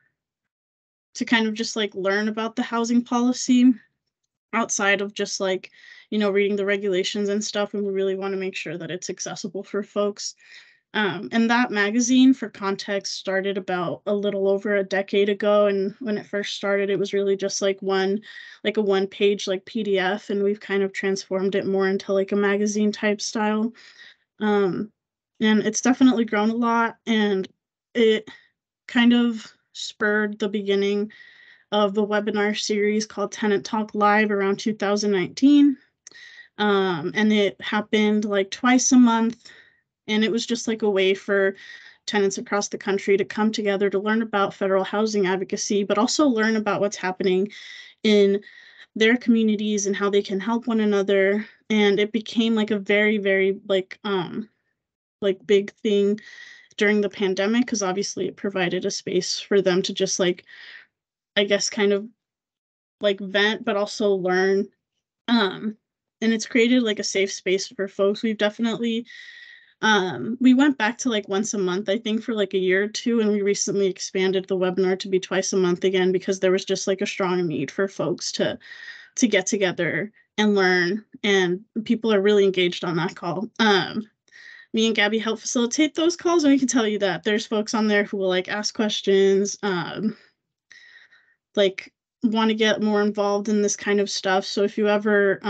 kind of just like learn about the housing policy outside of just like, reading the regulations and stuff. And we really want to make sure that it's accessible for folks. And that magazine, for context, started about a little over a decade ago. And when it first started, it was really just like a one-page like PDF, and we've kind of transformed it more into like a magazine type style. And it's definitely grown a lot, and it kind of spurred the beginning of the webinar series called Tenant Talk Live around 2019. And it happened like twice a month. And it was just like a way for tenants across the country to come together to learn about federal housing advocacy, but also learn about what's happening in their communities and how they can help one another. And it became like a very, very like big thing during the pandemic, because obviously it provided a space for them to just like, I guess, kind of like vent, but also learn. And it's created like a safe space for folks. We've definitely we went back to like once a month, I think, for like a year or two, and we recently expanded the webinar to be twice a month again, because there was just like a strong need for folks to get together and learn, and people are really engaged on that call. Me and Gabby help facilitate those calls, and we can tell you that there's folks on there who will like ask questions, like want to get more involved in this kind of stuff. So if you ever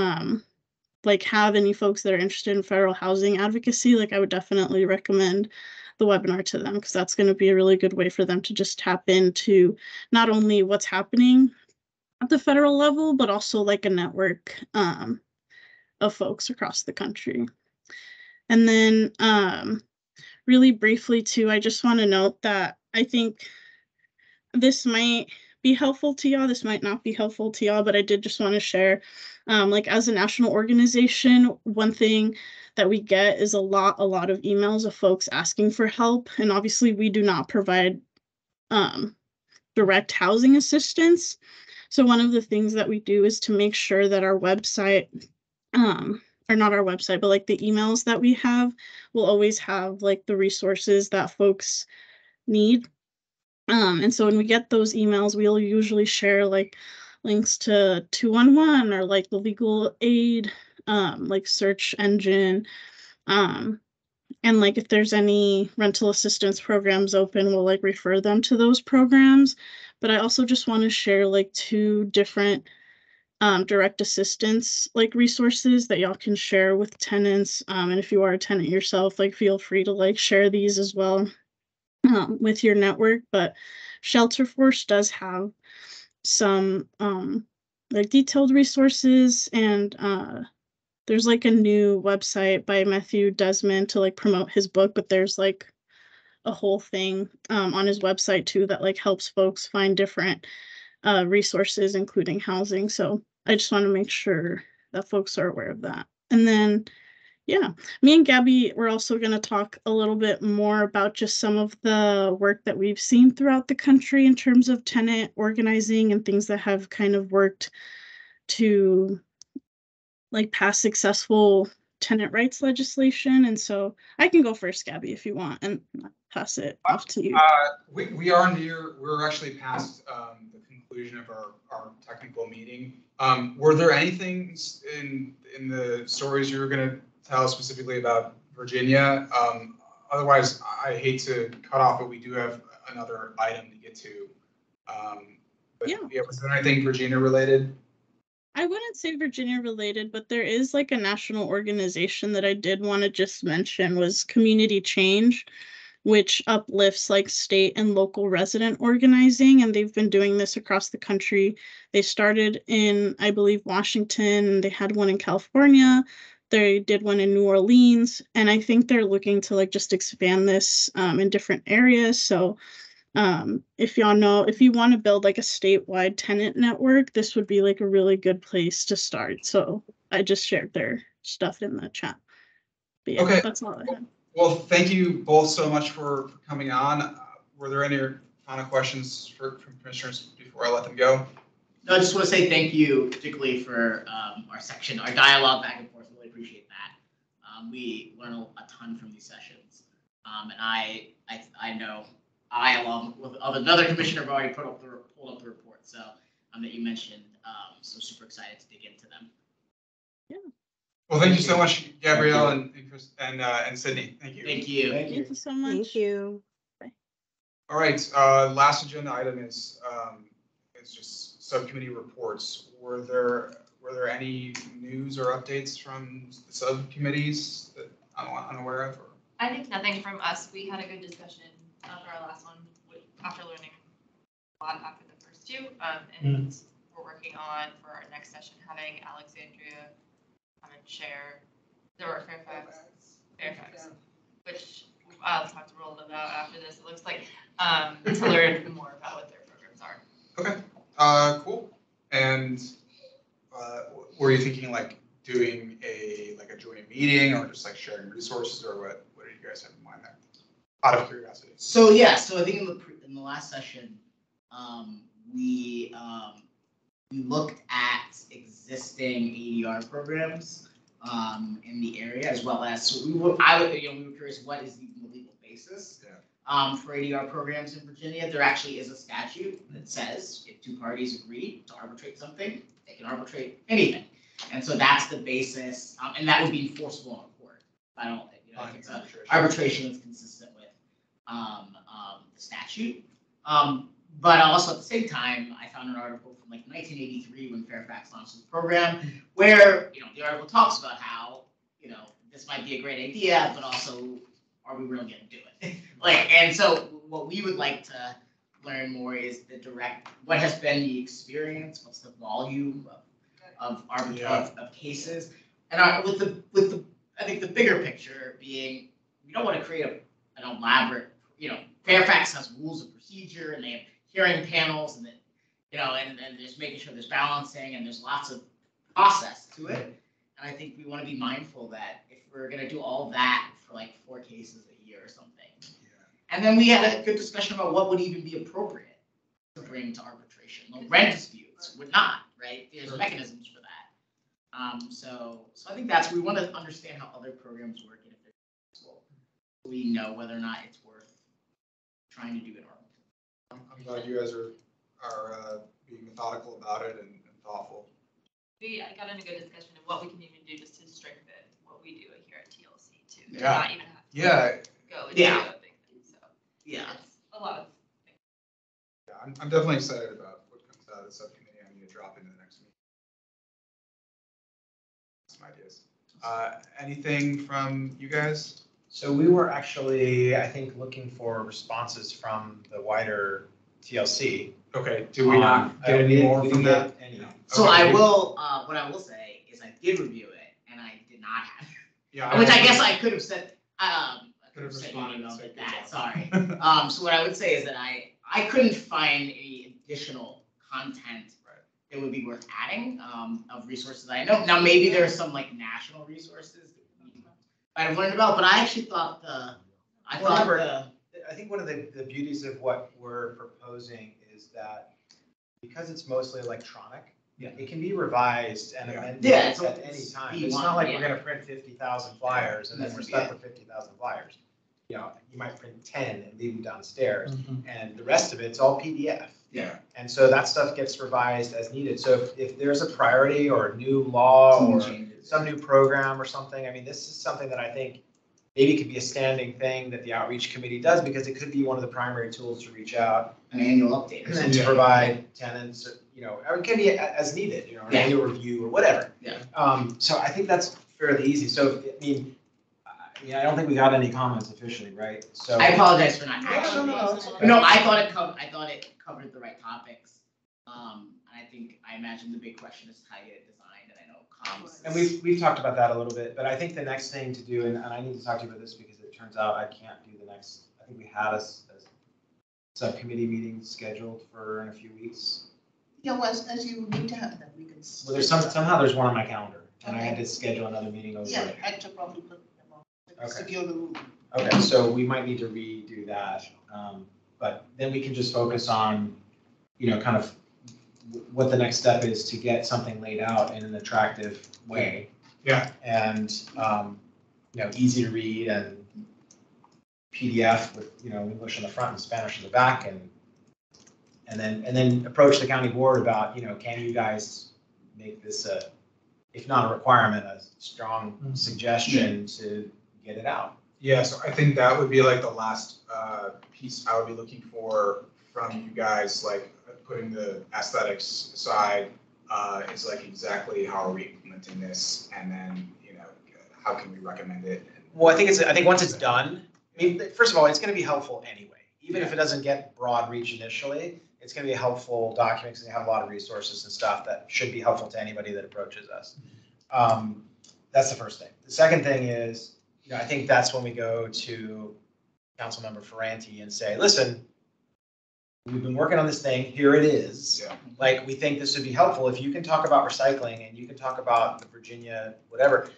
like have any folks that are interested in federal housing advocacy, like I would definitely recommend the webinar to them, because that's going to be a really good way for them to just tap into not only what's happening at the federal level, but also like a network of folks across the country. And then really briefly too, I just want to note that I think this might be helpful to y'all. This might not be helpful to y'all, but I did just want to share, like as a national organization, one thing that we get is a lot of emails of folks asking for help. And obviously we do not provide direct housing assistance. So one of the things that we do is to make sure that our website, or not our website, but like the emails that we have will always have like the resources that folks need. And so when we get those emails, we'll usually share like links to 211 or like the legal aid, like search engine. And like if there's any rental assistance programs open, we'll like refer them to those programs. But I also just want to share like 2 different direct assistance like resources that y'all can share with tenants. And if you are a tenant yourself, like feel free to like share these as well with your network. But Shelterforce does have some like detailed resources, and there's like a new website by Matthew Desmond to like promote his book, but there's like a whole thing on his website too that like helps folks find different resources, including housing. So I just want to make sure that folks are aware of that. And then, yeah, me and Gabby, we're also going to talk a little bit more about just some of the work that we've seen throughout the country in terms of tenant organizing and things that have kind of worked to like pass successful tenant rights legislation. And so I can go first, Gabby, if you want, and pass it off to you. We're actually past the conclusion of our technical meeting. Were there anything in the stories you were going to tell specifically about Virginia? Otherwise, I hate to cut off, but we do have another item to get to. Yeah, was there anything Virginia related? I wouldn't say Virginia related, but there is like a national organization that I did want to just mention was Community Change, which uplifts like state and local resident organizing. And they've been doing this across the country. They started in, I believe, Washington. They had one in California. They did one in New Orleans. And I think they're looking to like just expand this in different areas. So If y'all know, if you want to build like a statewide tenant network, this would be like a really good place to start. So I just shared their stuff in the chat. But yeah, Okay. that's all I had. Well, thank you both so much for coming on. Were there any final questions from commissioners before I let them go? No, I just want to say thank you, particularly for our section, our dialogue back and forth. Really appreciate that. We learn a ton from these sessions, and I know I, along with another commissioner, have already pulled up the report. So that you mentioned. So super excited to dig into them. Yeah. Well, thank you so much, Gabrielle and Chris and Sydney. Thank you. Thank you. Thank you so much. Thank you. All right. Last agenda item is just subcommittee reports. Were there any news or updates from the subcommittees that I'm unaware of? Or? I think nothing from us. We had a good discussion after our last one, after learning a lot after the first two, and we're working on for our next session having Alexandria come and share their Fairfax, which I'll talk to Roland about after this. It looks like to learn more about what their programs are. Okay. Cool. And were you thinking like doing a joint meeting or just like sharing resources, or what did you guys have in mind there? Out of curiosity. So yeah, so I think in the last session, we looked at existing ADR programs in the area, as well as, so we were curious, what is the legal basis for ADR programs in Virginia? There actually is a statute that says if two parties agree to arbitrate something, they can arbitrate anything. And so that's the basis, and that would be enforceable in a court. I don't, if it's arbitration that's consistent with the statute. But also at the same time, I found an article from like 1983 when Fairfax launched this program, where the article talks about how this might be a great idea, but also are we really going to do it? And so what we would like to learn more is what has been the experience, what's the volume of cases, and with the I think the bigger picture being we don't want to create an elaborate, Fairfax has rules of procedure and they have hearing panels and and just making sure there's balancing and there's lots of process to it. And I think we want to be mindful that if we're going to do all that for like 4 cases a year or something, and then we had a good discussion about what would even be appropriate to bring to arbitration. Like rent disputes would not, right? There's mechanisms for that. So I think we want to understand how other programs work and if they're useful. We know whether or not it's worth trying to do it. I'm glad you guys are being methodical about it and thoughtful. I got in a good discussion of what we can even do just to strengthen what we do here at TLC too. Yeah. To not even have to go into a big thing. So it's a lot of things. Yeah, I'm definitely excited about what comes out of the subcommittee. I'm going to drop into the next meeting. Some ideas. Anything from you guys? So we were actually, I think, looking for responses from the wider TLC. Okay. Do we not get any more from that? So I will. What I will say is I did review it and I did not have. Yeah. Which I guess I could have said. I could have said responded email and said like that. good Sorry. So what I would say is that I couldn't find any additional content that would be worth adding of resources I know. Now maybe there are some like national resources that I've learned about, but I actually thought I think one of the beauties of what we're proposing is that because it's mostly electronic, it can be revised and amended at any time. It's not like we're going to print 50,000 flyers and then we're stuck with 50,000 flyers. You might print 10 and leave them downstairs, and the rest of it's all PDF. Yeah. And so that stuff gets revised as needed. So if there's a priority or a new law or some new program or something, I mean, this is something that I think maybe could be a standing thing that the outreach committee does, because it could be one of the primary tools to reach out. An annual update. And then to provide tenants, it can be as needed, an annual review or whatever. Yeah. So I think that's fairly easy. So, I don't think we got any comments officially, right? So I apologize for not. No, I thought it covered the right topics. I imagine the big question is how you get it designed, and I know comms. And we've talked about that a little bit, but I think the next thing to do, and I need to talk to you about this because it turns out I can't do the next. I think we had a subcommittee meeting scheduled for in a few weeks. Yeah, well, as you need to have them, we can. Well, there's somehow there's one on my calendar, and I had to schedule another meeting over Yeah, it. I should probably put them on. Okay. Secure the room. Okay, so we might need to redo that, but then we can just focus on, kind of what the next step is to get something laid out in an attractive way. Yeah. And, easy to read and PDF with, English on the front and Spanish on the back, and then approach the county board about, can you guys make this if not a requirement, a strong suggestion to get it out. Yeah, so I think that would be like the last piece I would be looking for from you guys, like putting the aesthetics aside, is like exactly how are we implementing this, and then how can we recommend it? Well, I think once it's done, I mean, first of all, it's going to be helpful anyway, even if it doesn't get broad reach initially. It's going to be a helpful document because they have a lot of resources and stuff that should be helpful to anybody that approaches us. That's the first thing. The second thing is, I think that's when we go to Councilmember Ferranti and say, listen, we've been working on this thing. Here it is. Yeah. Like, we think this would be helpful. If you can talk about recycling and you can talk about the Virginia, whatever,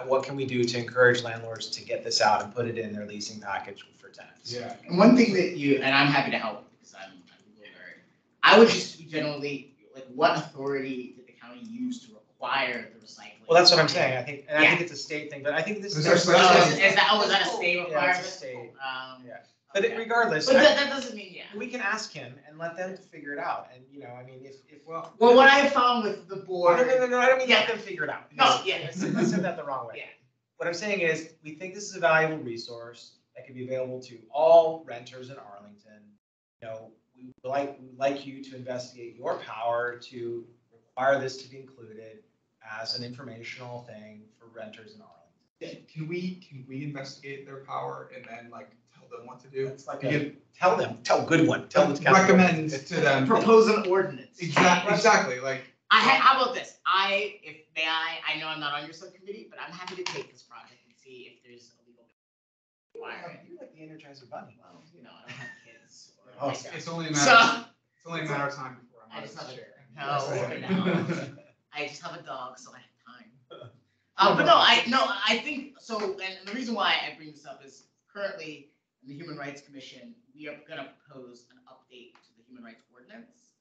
what can we do to encourage landlords to get this out and put it in their leasing package for tenants? Yeah. And one thing that and I'm happy to help because I'm a little nerd. I would just be generally like, what authority did the county use to require the recycling? Well, that's what I'm saying. I think it's a state thing, but I think this is. Is that a state requirement? Yeah, it's a state. Yeah. But regardless, but that doesn't mean we can ask him and let them figure it out. And I mean, if well, what I have found with the board. No, I don't mean let them figure it out. No, yeah. I said that the wrong way. Yeah. What I'm saying is, we think this is a valuable resource that can be available to all renters in Arlington. We would like you to investigate your power to require this to be included as an informational thing for renters in Arlington. Yeah, can we investigate their power and then tell them what to do? It's like tell good one. Tell them to recommend to them. Propose an ordinance. Exactly. How about this? I know I'm not on your subcommittee, but I'm happy to take this project and see if there's a legal requirement. You're like the Energizer Bunny. Well, I don't have kids. It's only a matter of time before I'm I just have sure. No. I just have a dog, so I have time. But I think so. And the reason why I bring this up is currently in the Human Rights Commission, we are going to propose an update to the Human Rights Ordinance.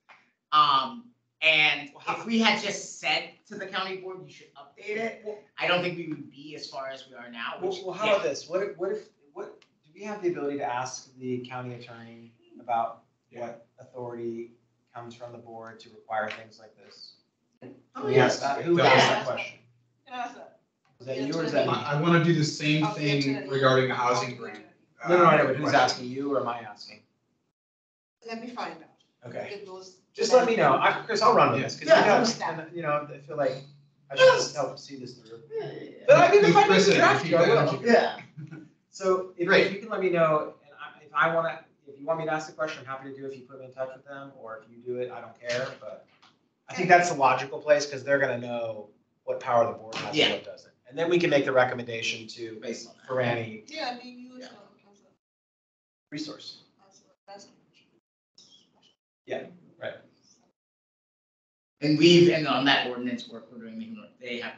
And if we had just said to the county board, you should update it, I don't think we would be as far as we are now. Well, how about this? What do we have the ability to ask the county attorney about what authority comes from the board to require things like this? Oh, yes. Who would ask that question? Is that you or is that me? I want to do the same thing regarding the housing grant. No, I know, but who's asking, you or am I asking? Let me find out. Okay. Just let me know. Chris, I'll run with this, because I feel like I should help see this through. But I mean, if I need to draft you, I will. Yeah. So if you can let me know, and if you want me to ask the question, I'm happy to do it if you put me in touch with them, or if you do it, I don't care, but I think that's the logical place, because they're gonna know what power the board has and what doesn't. And then we can make the recommendation to Ferranti. Yeah, I mean, use as a resource. Yeah. Right. And on that ordinance work we're doing, they have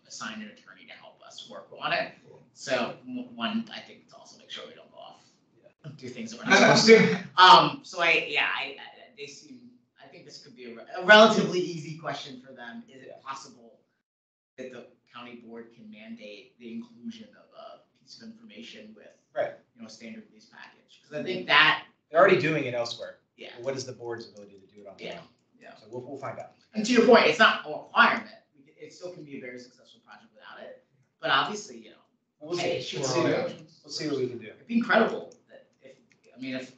assigned an attorney to help us work on it. So one, I think it's also make sure we don't go off, do things that we're not supposed to. So they seem. I think this could be a relatively easy question for them. Is it possible that the county board can mandate the inclusion of a piece of information with a standard lease package? Because I think that they're already doing it elsewhere. Yeah. What is the board's ability to do it on their own? Yeah. So we'll find out. And to your point, it's not a requirement. It still can be a very successful project without it. But obviously, we'll see what we can do. It'd be incredible that if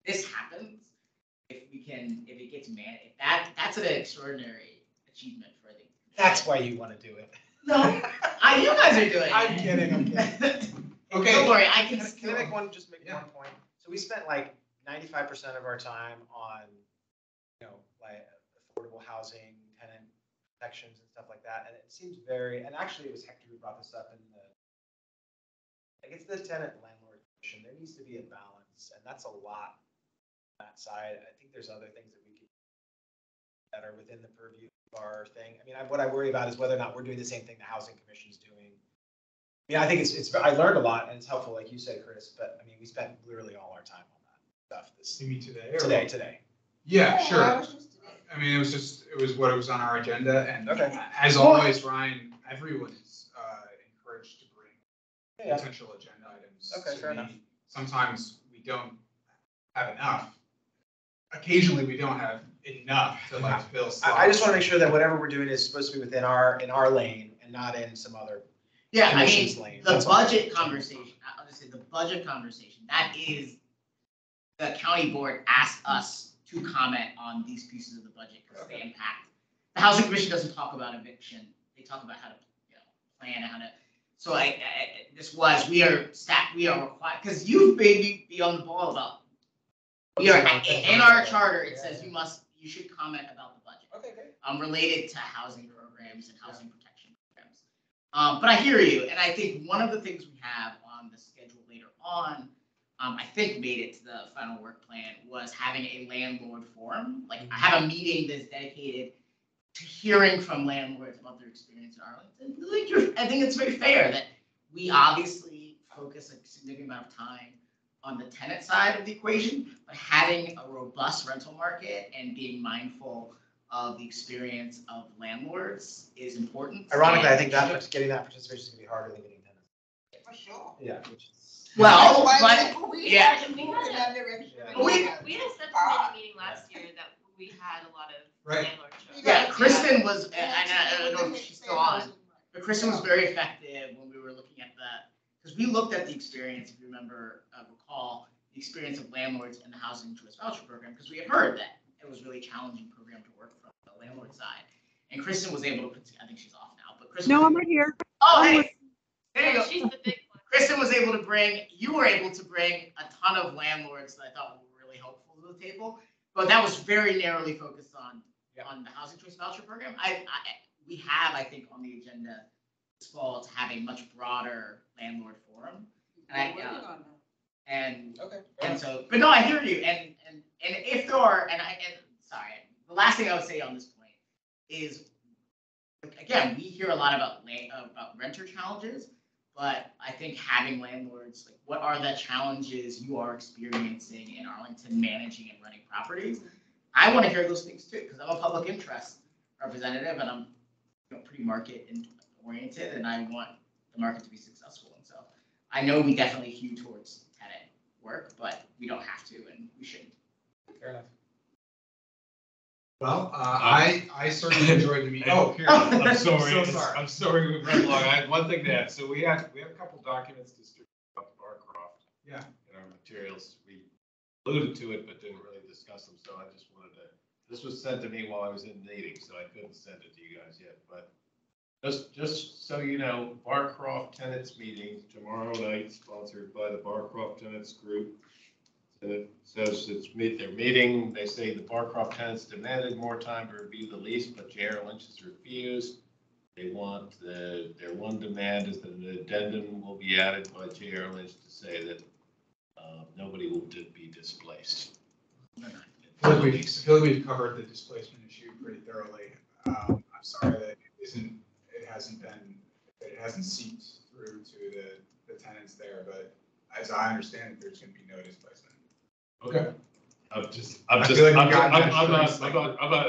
this happens, if it gets that's an extraordinary achievement for the. That's why you want to do it. No, you guys are doing it. I'm kidding. Okay. Don't worry, I can I make one point? So we spent 95% of our time on, affordable housing, tenant protections and stuff like that. And it seems and actually it was Hector who brought this up in it's the tenant landlord there needs to be a balance, and that's a lot on that side. I think there's other things that we could that are within the purview of our thing. I mean, what I worry about is whether or not we're doing the same thing the Housing Commission's doing. I mean, I think I learned a lot and it's helpful, like you said, Chris, but I mean, we spent literally all our time on that stuff. You mean today? Or Today. Yeah, Yeah, sure. I was just today. I mean, it was what was on our agenda, and Okay. as always, Ryan, everyone is encouraged to bring Yeah. potential agenda items. Okay, to fair me. enough. Sometimes we don't have enough. Occasionally, we don't have enough to like fill slots. I just want to make sure that whatever we're doing is supposed to be within in our lane and not in some other. Yeah, I commission's mean, lane. the That's all. budget conversation, I'll just say the budget conversation, that is, the county board asked us to comment on these pieces of the budget because they impact. The Housing Commission doesn't talk about eviction, they talk about how to, plan how to, so we are required, because you've made me be on the ball about, in our charter, it says you should comment about the budget. Okay, great. Related to housing programs and housing protection programs. But I hear you, and I think one of the things we have on the schedule later on, I think made it to the final work plan, was having a landlord forum. Like, I have a meeting that's dedicated to hearing from landlords about their experience in Arlington. I think it's very fair that we obviously focus a significant amount of time on the tenant side of the equation, but having a robust rental market and being mindful of the experience of landlords is important. Ironically, I think that getting that participation is gonna be harder than getting tenants. For sure. Yeah. Well, That's why but we yeah. had to move in that direction. We- We had a subcommittee meeting last year that we had a lot of Right. landlord shows. Yeah, Kristen was, and I don't know if she's still on, but Kristen was very effective when we were looking at because we looked at the experience, if you recall, the experience of landlords in the housing choice voucher program, because we had heard that it was really challenging program to work from the landlord side. And Kristen was able to I think she's off now, but Kristen. No, I'm right here. Oh, hey, there you Yeah, go. she's the big one. Kristen was able to you were able to bring a ton of landlords that I thought were really helpful to the table, but that was very narrowly focused on the housing choice voucher program. We have, I think, on the agenda this fall to have a much broader landlord forum. And so, but no, I hear you. And if there are, sorry, the last thing I would say on this point is, again, we hear a lot about renter challenges, but I think having landlords, like, what are the challenges you are experiencing in Arlington managing and running properties? I want to hear those things too, because I'm a public interest representative and I'm pretty market oriented, and I want the market to be successful. And so I know we definitely hew towards tenant work, but we don't have to, and we shouldn't. Fair enough. Well, I certainly enjoyed the meeting. Oh, here. I'm sorry. So sorry. I'm sorry we ran long. I had one thing to add. So we have a couple documents distributed about Barcroft. Yeah. In our materials. We alluded to it, but didn't really discuss them. So I just wanted to, this was sent to me while I was in the meeting, so I couldn't send it to you guys yet. But just so you know, Barcroft Tenants meeting tomorrow night, sponsored by the Barcroft Tenants Group. It says they're meeting. They say the Barcroft tenants demanded more time to review the lease, but J.R. Lynch has refused. They want their one demand is that an addendum will be added by J.R. Lynch to say that nobody will be displaced. I feel like we've covered the displacement issue pretty thoroughly. I'm sorry that it hasn't seeped through to the tenants there, but as I understand it, there's going to be no displacement. Okay. I'm not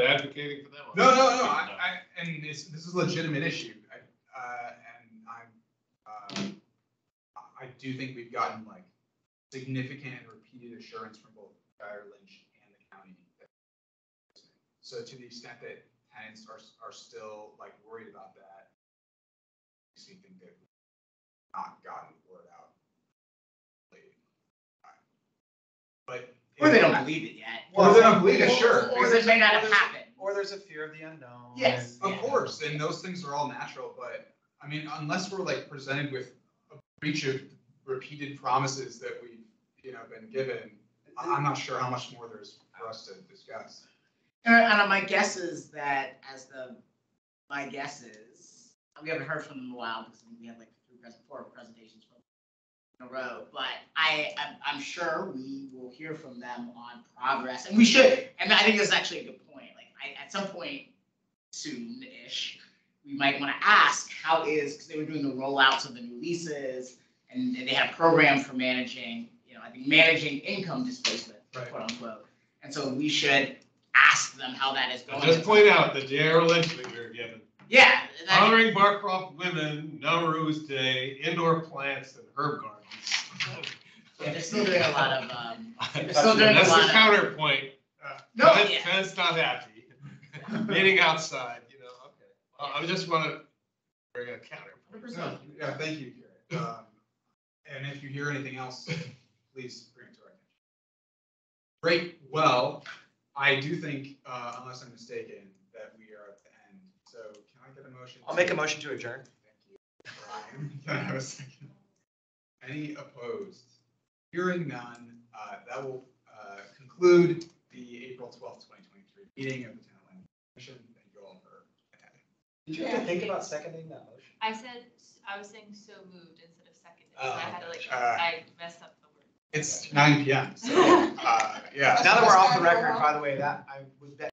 advocating for them. No. And this is a legitimate issue. I do think we've gotten like significant and repeated assurance from both J.R. Lynch and the county. So to the extent that tenants are still like worried about that, makes me think that we've not gotten the word out. But or they don't believe it yet. Or they don't believe it, sure. Because it may not have happened. Or there's a fear of the unknown. Yes. Of course, and those things are all natural, but I mean, unless we're like presented with a breach of repeated promises that we've, been given, I'm not sure how much more there's for us to discuss. And my guess is that we haven't heard from them in a while because we had like 4 presentations from a row, but I'm sure we will hear from them on progress, and we should. And I think that's actually a good point. Like, at some point soon-ish, we might want to ask how is, because they were doing the rollouts of the new leases, and they had a program for managing, I think managing income displacement, Right. quote unquote. And so we should ask them how that is going. Just point out the J.R. Lynch that you're given. Yeah. Honoring Barcroft women, Nauru's Day, indoor plants, and herb gardens. Yeah, they're still doing a lot of, That's the counterpoint. No, Tenant's not happy. Meeting outside, okay. I just want to bring a counterpoint. No, yeah, thank you, Garrett. And if you hear anything else, please bring it to our attention. Great. Well, I do think, unless I'm mistaken, that we are at the end. So can I get a motion? I'll make a motion to adjourn. Thank you, Brian. Can I have a second? Any opposed? Hearing none, that will conclude the April 12th, 2023 meeting of the Tenant Land Commission. Thank you all for attending. Did you have to think about seconding that motion? I was saying so moved instead of seconded, so I had to I messed up the word. It's 9 p.m. So, yeah. Now that we're off the record, by the way, that I would bet